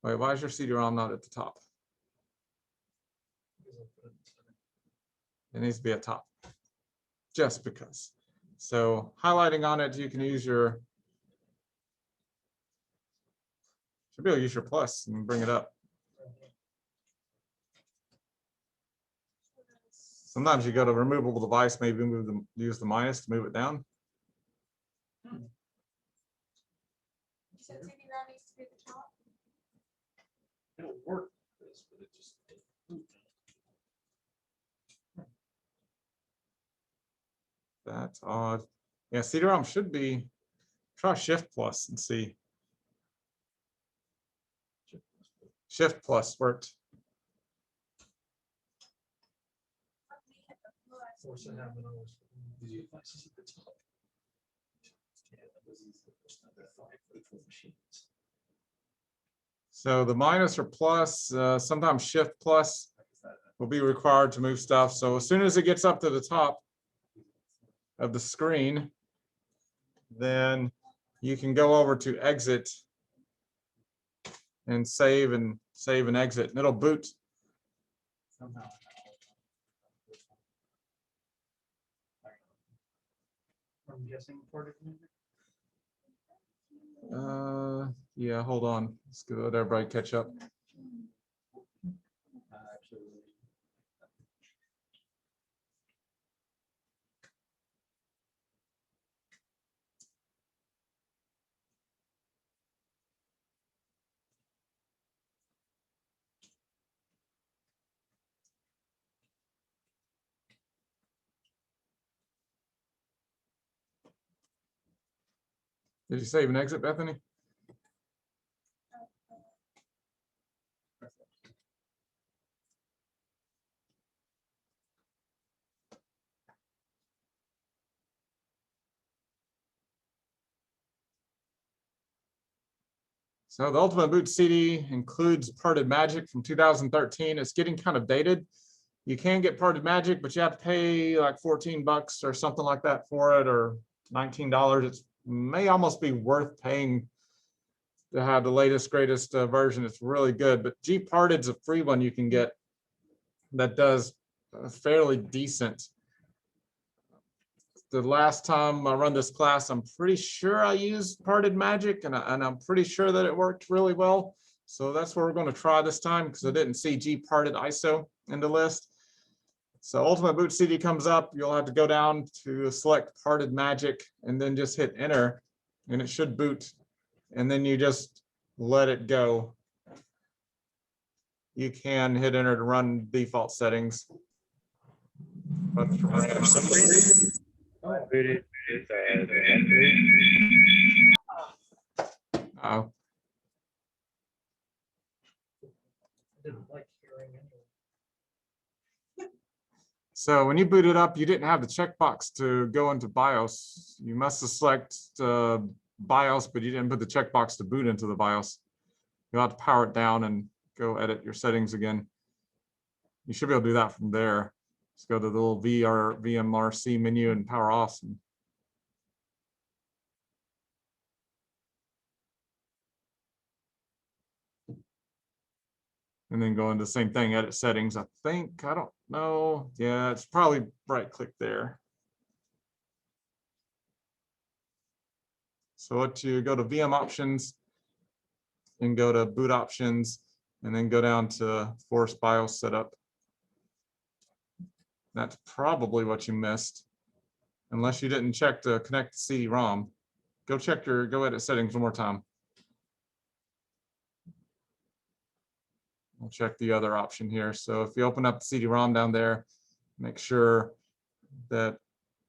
Wait, why is your CD-ROM not at the top? It needs to be at top, just because. So highlighting on it, you can use your, should be able to use your plus and bring it up. Sometimes you go to removable device, maybe use the minus to move it down. You said CD-ROM needs to be at the top? It'll work, but it just. That's odd. Yeah, CD-ROM should be, try Shift plus and see. Shift plus worked. Force it happen always. These devices at the top. Yeah, that was easy. There's another 5 virtual machines. So the minus or plus, sometimes shift plus will be required to move stuff. So as soon as it gets up to the top of the screen, then you can go over to exit and save and exit, and it'll boot. Somehow. I'm guessing part of it. Yeah, hold on. Let's go let everybody catch up. Actually, Did you save and exit, Bethany? So the Ultimate Boot CD includes Parted Magic from 2013. It's getting kind of dated. You can get Parted Magic, but you have to pay like 14 bucks or something like that for it, or $19. It may almost be worth paying to have the latest, greatest version. It's really good, but Gparted's a free one you can get that does fairly decent. The last time I run this class, I'm pretty sure I used Parted Magic, and I'm pretty sure that it worked really well. So that's what we're going to try this time, because I didn't see Gparted ISO in the list. So Ultimate Boot CD comes up, you'll have to go down to select Parted Magic and then just hit enter, and it should boot. And then you just let it go. You can hit enter to run default settings. But for some reason, oh, I didn't like hearing anyway. so when you boot it up, you didn't have the checkbox to go into BIOS. You must have selected BIOS, but you didn't put the checkbox to boot into the BIOS. You'll have to power it down and go edit your settings again. You should be able to do that from there. Just go to the little VMRC menu and power off. And then go into the same thing, edit settings. I think, I don't know. Yeah, it's probably right click there. So what you go to VM options and go to boot options, and then go down to force BIOS setup. That's probably what you missed, unless you didn't check to connect the CD-ROM. Go edit settings one more time. We'll check the other option here. So if you open up the CD-ROM down there, make sure that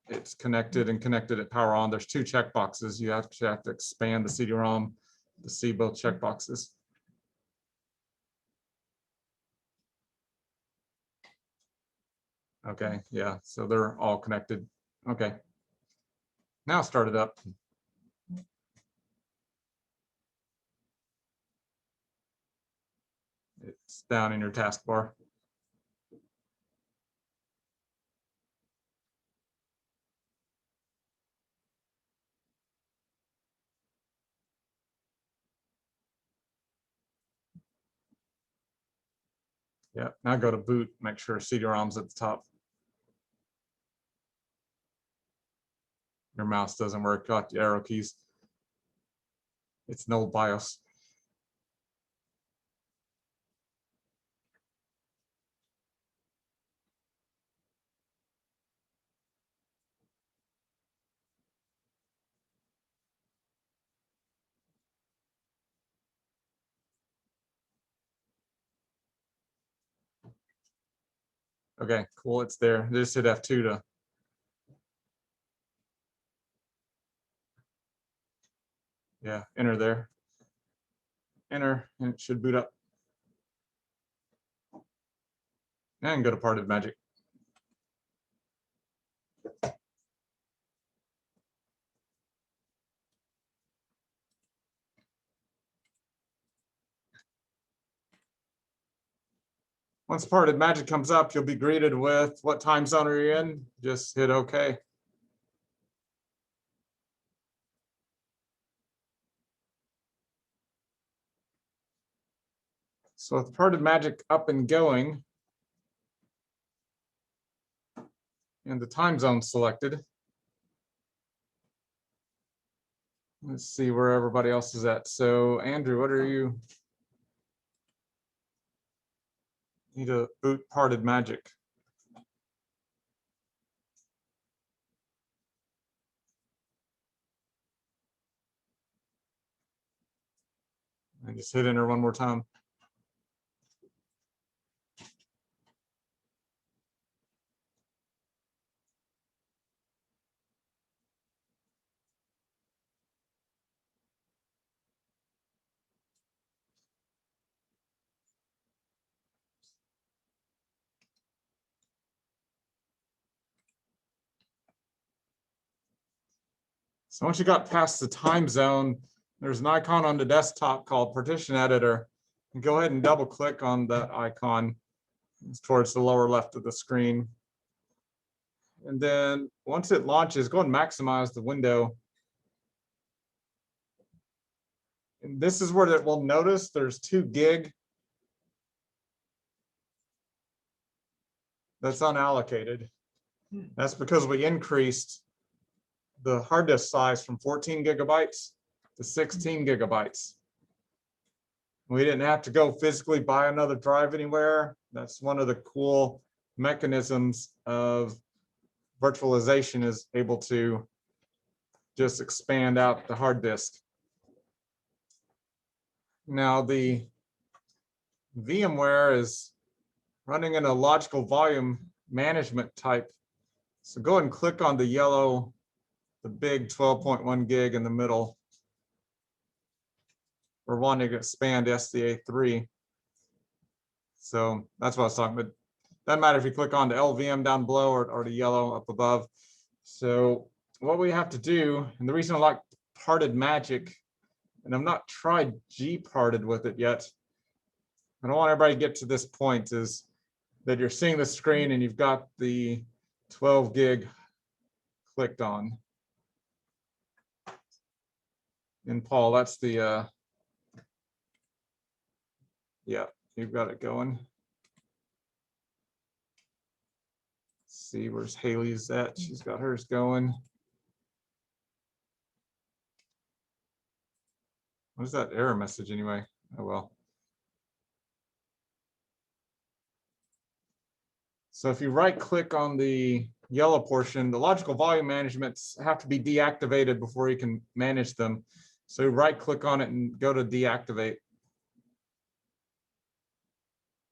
it's connected and connected at power on. There's two checkboxes. You have to expand the CD-ROM to see both checkboxes. Okay, yeah, so they're all connected. Okay. Now start it up. It's down in your taskbar. Yeah, now go to boot, make sure CD-ROM's at the top. Your mouse doesn't work, got the arrow keys. It's no BIOS. Okay, cool, it's there. Just hit F2 to. Yeah, enter there. Enter, and it should boot up. And go to Parted Magic. Once Parted Magic comes up, you'll be greeted with what time zone are you in? Just hit OK. So with Parted Magic up and going, and the time zone selected, let's see where everybody else is at. So Andrew, what are you? Need to boot Parted Magic. And just hit enter one more time. So once you got past the time zone, there's an icon on the desktop called Partition Editor. And go ahead and double click on that icon. It's towards the lower left of the screen. And then once it launches, go and maximize the window. And this is where that we'll notice there's 2 gig that's unallocated. That's because we increased the hard disk size from 14 gigabytes to 16 gigabytes. We didn't have to go physically buy another drive anywhere. That's one of the cool mechanisms of virtualization, is able to just expand out the hard disk. Now the VMware is running in a logical volume management type. So go ahead and click on the yellow, the big 12.1 gig in the middle. We're wanting to expand SDA3. So that's what I was talking about. Doesn't matter if you click on the LVM down below or the yellow up above. So what we have to do, and the reason I like Parted Magic, and I've not tried Gparted with it yet, I don't want everybody to get to this point, is that you're seeing the screen and you've got the 12 gig clicked on. And Paul, that's the, yeah, you've got it going. Let's see, where's Haley's at? She's got hers going. What is that error message anyway? Oh, well. So if you right click on the yellow portion, the logical volume managements have to be deactivated before you can manage them. So right click on it and go to deactivate.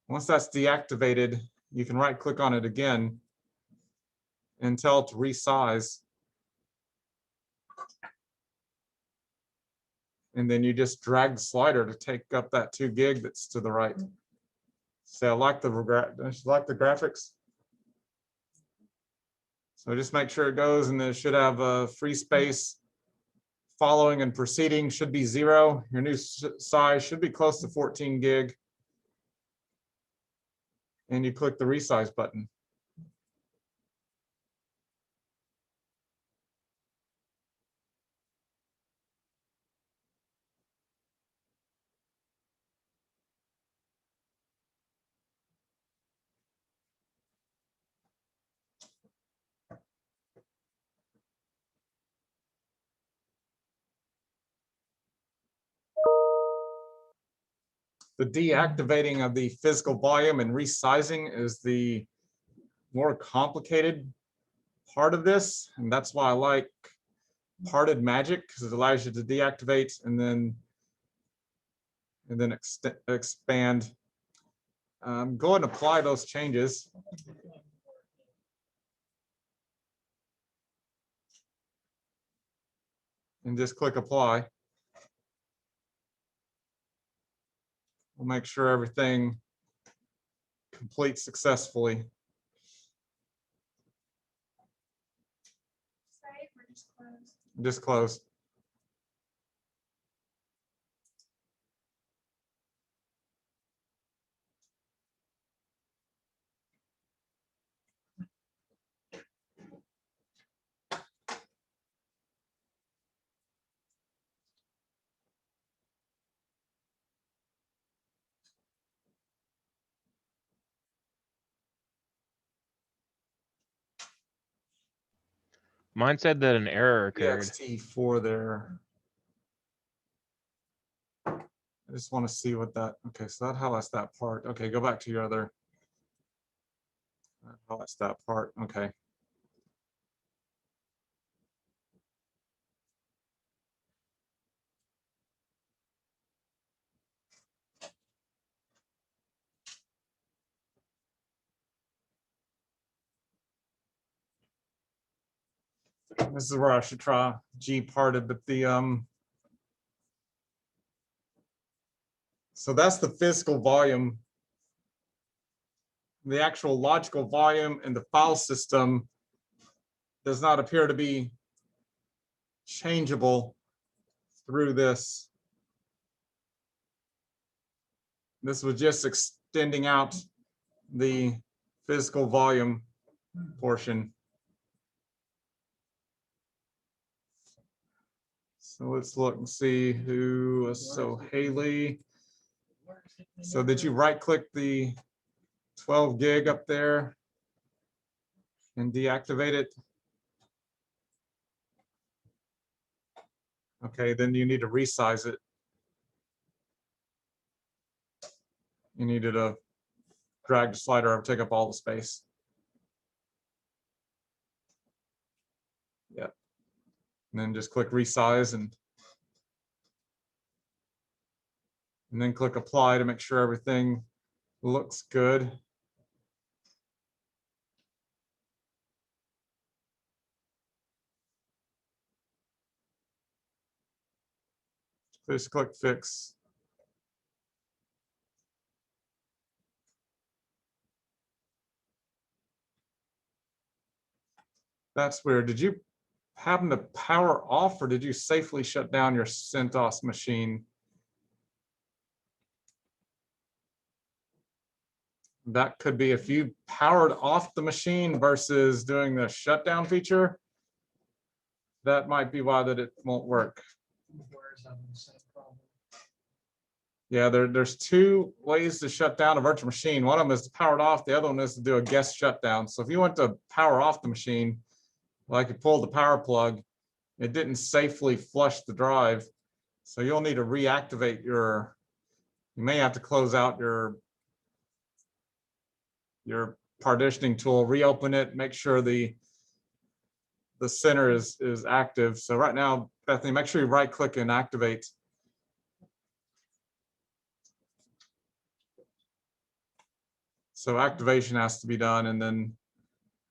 Once that's deactivated, you can right click on it again and tell it to resize. And then you just drag the slider to take up that 2 gig that's to the right. So I like the graphics. So just make sure it goes, and then it should have a free space. Following and preceding should be 0. Your new size should be close to 14 gig. And you click the resize button. The deactivating of the physical volume and resizing is the more complicated part of this. And that's why I like Parted Magic, because it allows you to deactivate and then expand. Go ahead and apply those changes. And just click apply. We'll make sure everything completes successfully. Save or just close? Just close. Mine said that an error occurred. ext4 there. I just want to see what that, okay, so that highlights that part. Okay, go back to your other. That highlights that part, okay. This is where I should try G parted, but the so that's the physical volume. The actual logical volume and the file system does not appear to be changeable through this. This was just extending out the physical volume portion. So let's look and see who was, so Haley. So did you right click the 12 gig up there and deactivate it? Okay, then you need to resize it. You needed to drag the slider over, take up all the space. Yep. And then just click resize and then click apply to make sure everything looks good. Just click fix. That's weird. Did you happen to power off or did you safely shut down your CentOS machine? That could be if you powered off the machine versus doing the shutdown feature. That might be why that it won't work. Yeah, there's two ways to shut down a virtual machine. One of them is to power it off. The other one is to do a guest shutdown. So if you want to power off the machine, like you pull the power plug, it didn't safely flush the drive. So you'll need to reactivate your, you may have to close out your partitioning tool, reopen it, make sure the center is active. So right now, Bethany, make sure you right click and activate. So activation has to be done, and then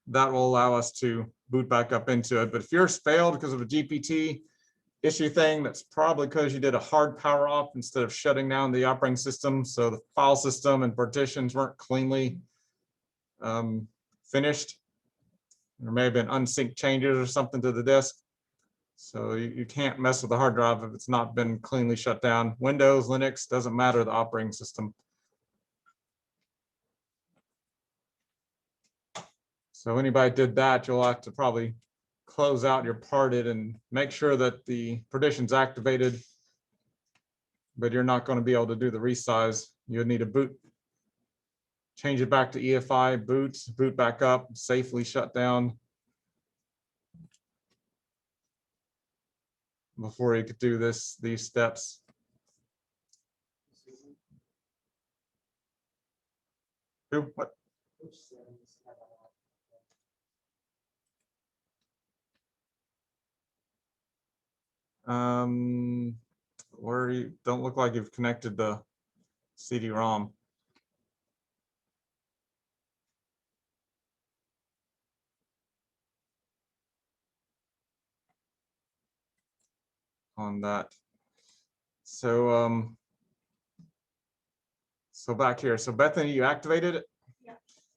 that will allow us to boot back up into it. But if yours failed because of a GPT issue thing, that's probably because you did a hard power off instead of shutting down the operating system. So the file system and partitions weren't cleanly finished. There may have been unsynced changes or something to the disk. So you can't mess with the hard drive if it's not been cleanly shut down. Windows, Linux, doesn't matter the operating system. So anybody did that, you'll have to probably close out your parted and make sure that the partition's activated, but you're not going to be able to do the resize. You would need to boot, change it back to EFI, boot back up, safely shut down before you could do these steps. Who? What? Where you don't look like you've connected the CD-ROM. On that. So so back here. So Bethany, you activated it? Yeah.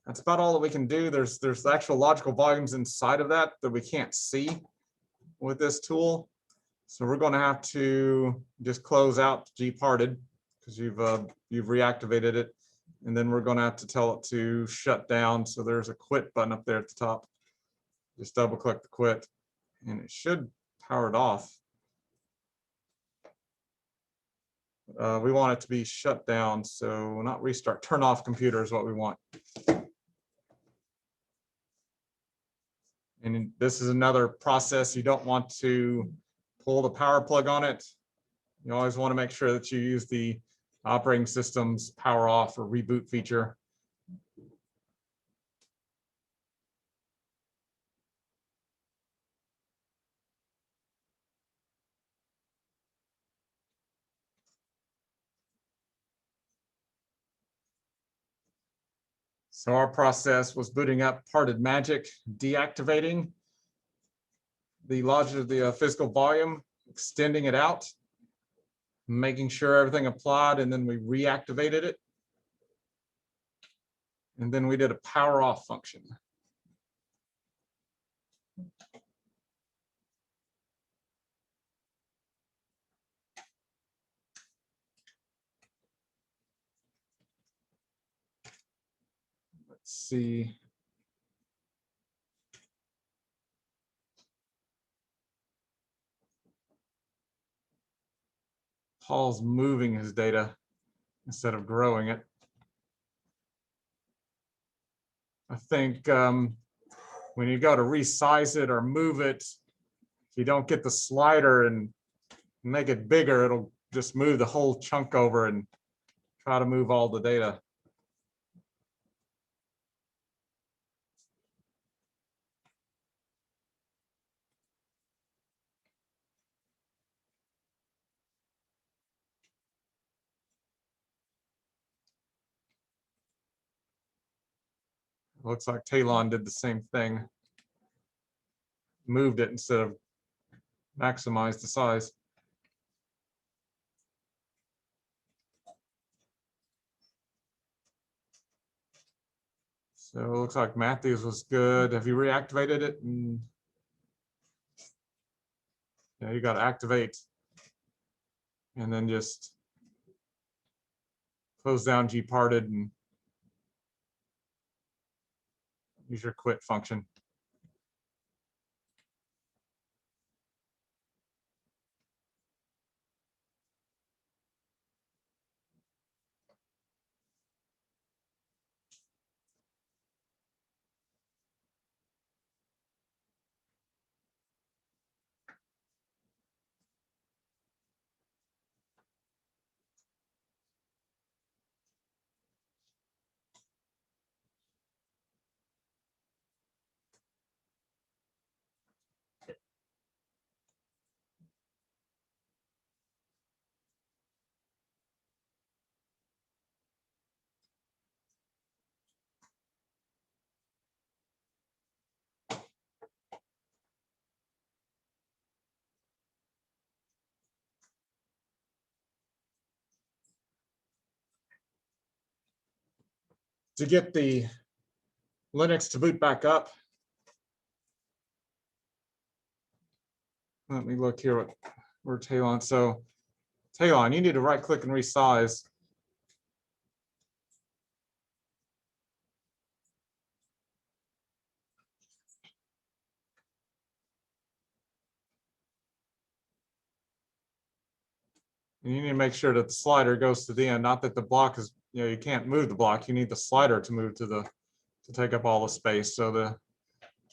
That's about all that we can do. There's actual logical volumes inside of that we can't see with this tool. So we're going to have to just close out gparted because you've reactivated it, and then we're going to have to tell it to shut down. So there's a quit button up there at the top. Just double click the quit, and it should power it off. We want it to be shut down, so not restart. Turn off computer is what we want. And this is another process. You don't want to pull the power plug on it. You always want to make sure that you use the operating system's power off or reboot feature. So our process was booting up Parted Magic, deactivating the logic of the physical volume, extending it out, making sure everything applied, and then we reactivated it. And then we did a power off function. Let's see. Paul's moving his data instead of growing it. I think when you go to resize it or move it, if you don't get the slider and make it bigger, it'll just move the whole chunk over and try to move all the data. Looks like Talon did the same thing. Moved it instead of maximized the size. So it looks like Matthews was good. Have you reactivated it? Yeah, you got to activate and then just close down gparted and use your quit function. To get the Linux to boot back up, let me look here where Talon. So Talon, you need to right click and resize. And you need to make sure that the slider goes to the end, not that the block is, you can't move the block. You need the slider to move to take up all the space. So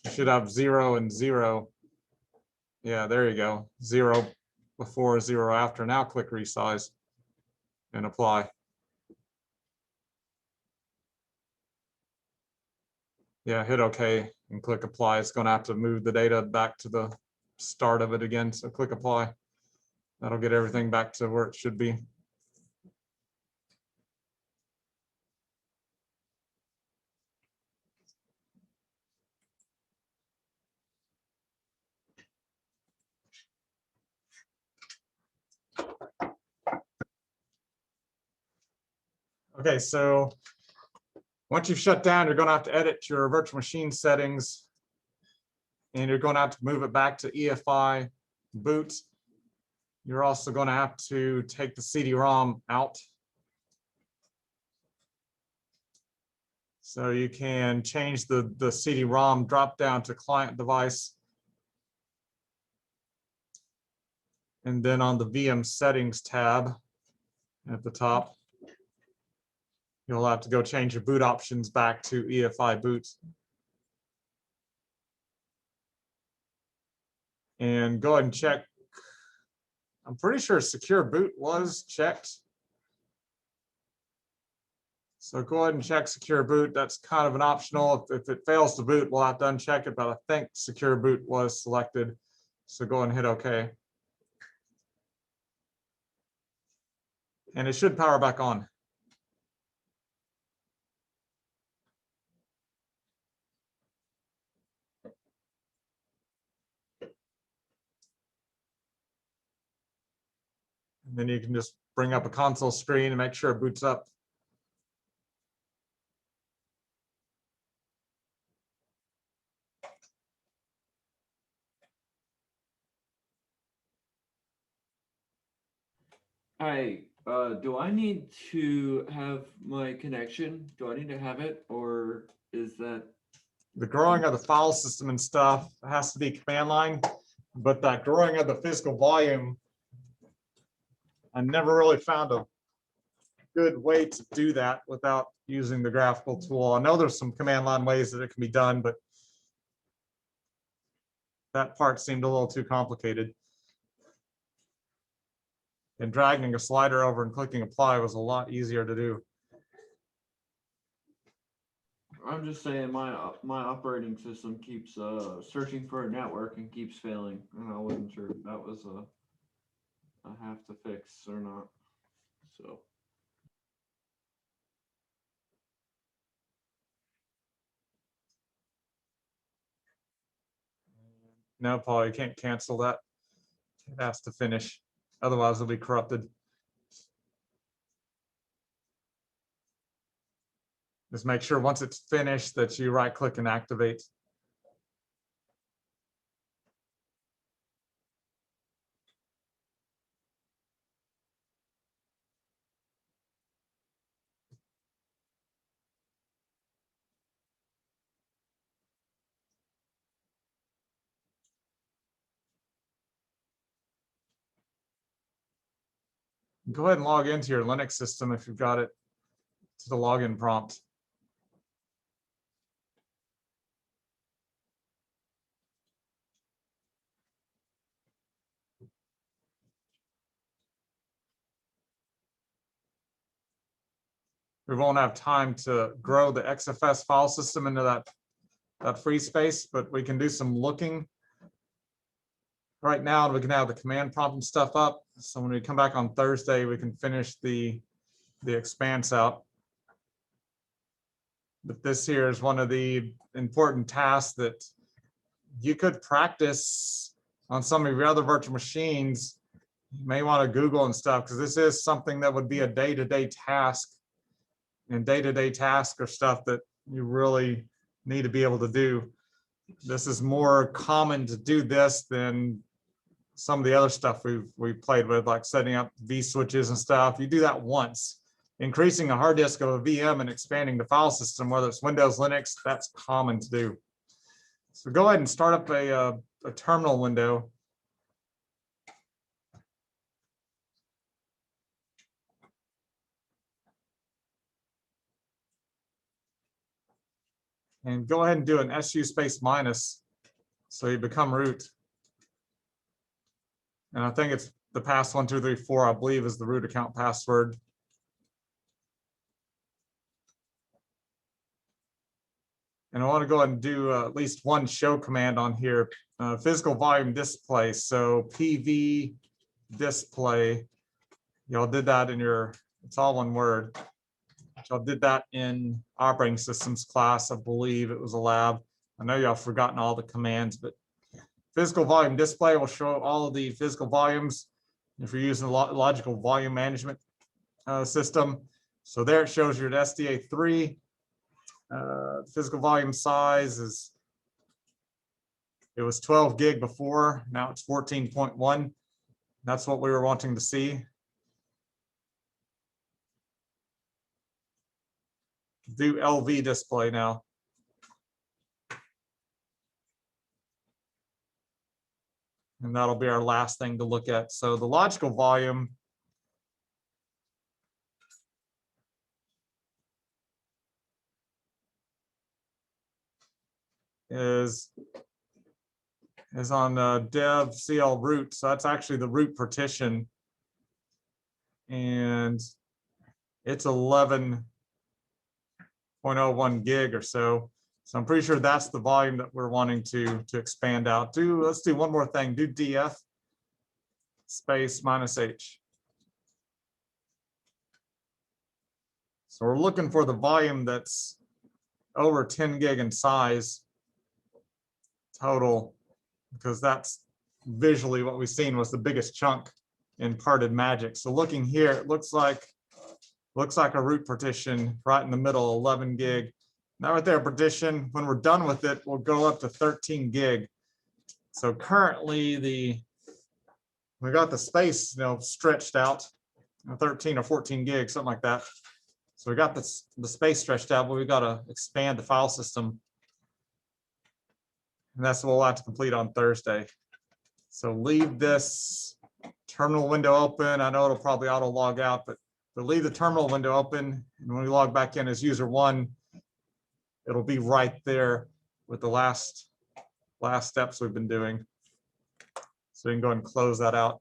you should have 0 and 0. Yeah, there you go. 0 before, 0 after. Now click resize and apply. Yeah, hit OK and click apply. It's going to have to move the data back to the start of it again. So click apply. That'll get everything back to where it should be. Okay, so once you've shut down, you're going to have to edit your virtual machine settings, and you're going to have to move it back to EFI boot. You're also going to have to take the CD-ROM out. So you can change the CD-ROM drop down to client device. And then on the VM settings tab at the top, you'll have to go change your boot options back to EFI boot. And go ahead and check. I'm pretty sure secure boot was checked. So go ahead and check secure boot. That's kind of an optional. If it fails to boot, we'll have to uncheck it, but I think secure boot was selected. So go ahead and hit OK. And it should power back on. And then you can just bring up a console screen and make sure it boots up. Hi, do I need to have my connection? Do I need to have it, or is that? The growing of the file system and stuff has to be command line, but that growing of the physical volume, I never really found a good way to do that without using the graphical tool. I know there's some command line ways that it can be done, but that part seemed a little too complicated. And dragging a slider over and clicking apply was a lot easier to do. I'm just saying my operating system keeps searching for a network and keeps failing, and I wasn't sure if that was a have to fix or not. So. No, Paul, you can't cancel that. It has to finish. Otherwise, it'll be corrupted. Just make sure once it's finished that you right click and activate. Go ahead and log into your Linux system if you've got it to the login prompt. We won't have time to grow the XFS file system into that free space, but we can do some looking. Right now, we can have the command prompt and stuff up. So when we come back on Thursday, we can finish the expanse out. But this here is one of the important tasks that you could practice on some of your other virtual machines. You may want to Google and stuff, because this is something that would be a day-to-day task. And day-to-day tasks are stuff that you really need to be able to do. This is more common to do this than some of the other stuff we've played with, like setting up V switches and stuff. You do that once. Increasing a hard disk of a VM and expanding the file system, whether it's Windows, Linux, that's common to do. So go ahead and start up a terminal window. And go ahead and do an SU space minus, so you become root. And I think it's the pass 1234, I believe, is the root account password. And I want to go ahead and do at least one show command on here, physical volume display. So PV display. Y'all did that in your, it's all one word. Y'all did that in operating systems class. I believe it was a lab. I know y'all forgotten all the commands, but physical volume display will show all of the physical volumes if you're using a logical volume management system. So there it shows your SDA3. Physical volume size is, it was 12 gig before, now it's 14.1. That's what we were wanting to see. Do LV display now. And that'll be our last thing to look at. So the logical volume is is on dev CL root. So that's actually the root partition. And it's 11.01 gig or so. So I'm pretty sure that's the volume that we're wanting to expand out. Let's do one more thing. Do df space -h. So we're looking for the volume that's over 10 gig in size total, because that's visually what we've seen was the biggest chunk in parted magic. So looking here, it looks like a root partition right in the middle, 11 gig. Now right there, partition, when we're done with it, we'll go up to 13 gig. So currently we got the space, stretched out, 13 or 14 gigs, something like that. So we got the space stretched out, but we got to expand the file system. And that's what we'll have to complete on Thursday. So leave this terminal window open. I know it'll probably auto log out, but leave the terminal window open. And when we log back in as user 1, it'll be right there with the last steps we've been doing. So you can go ahead and close that out.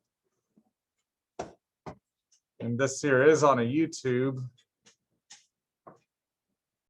And this here is on a YouTube.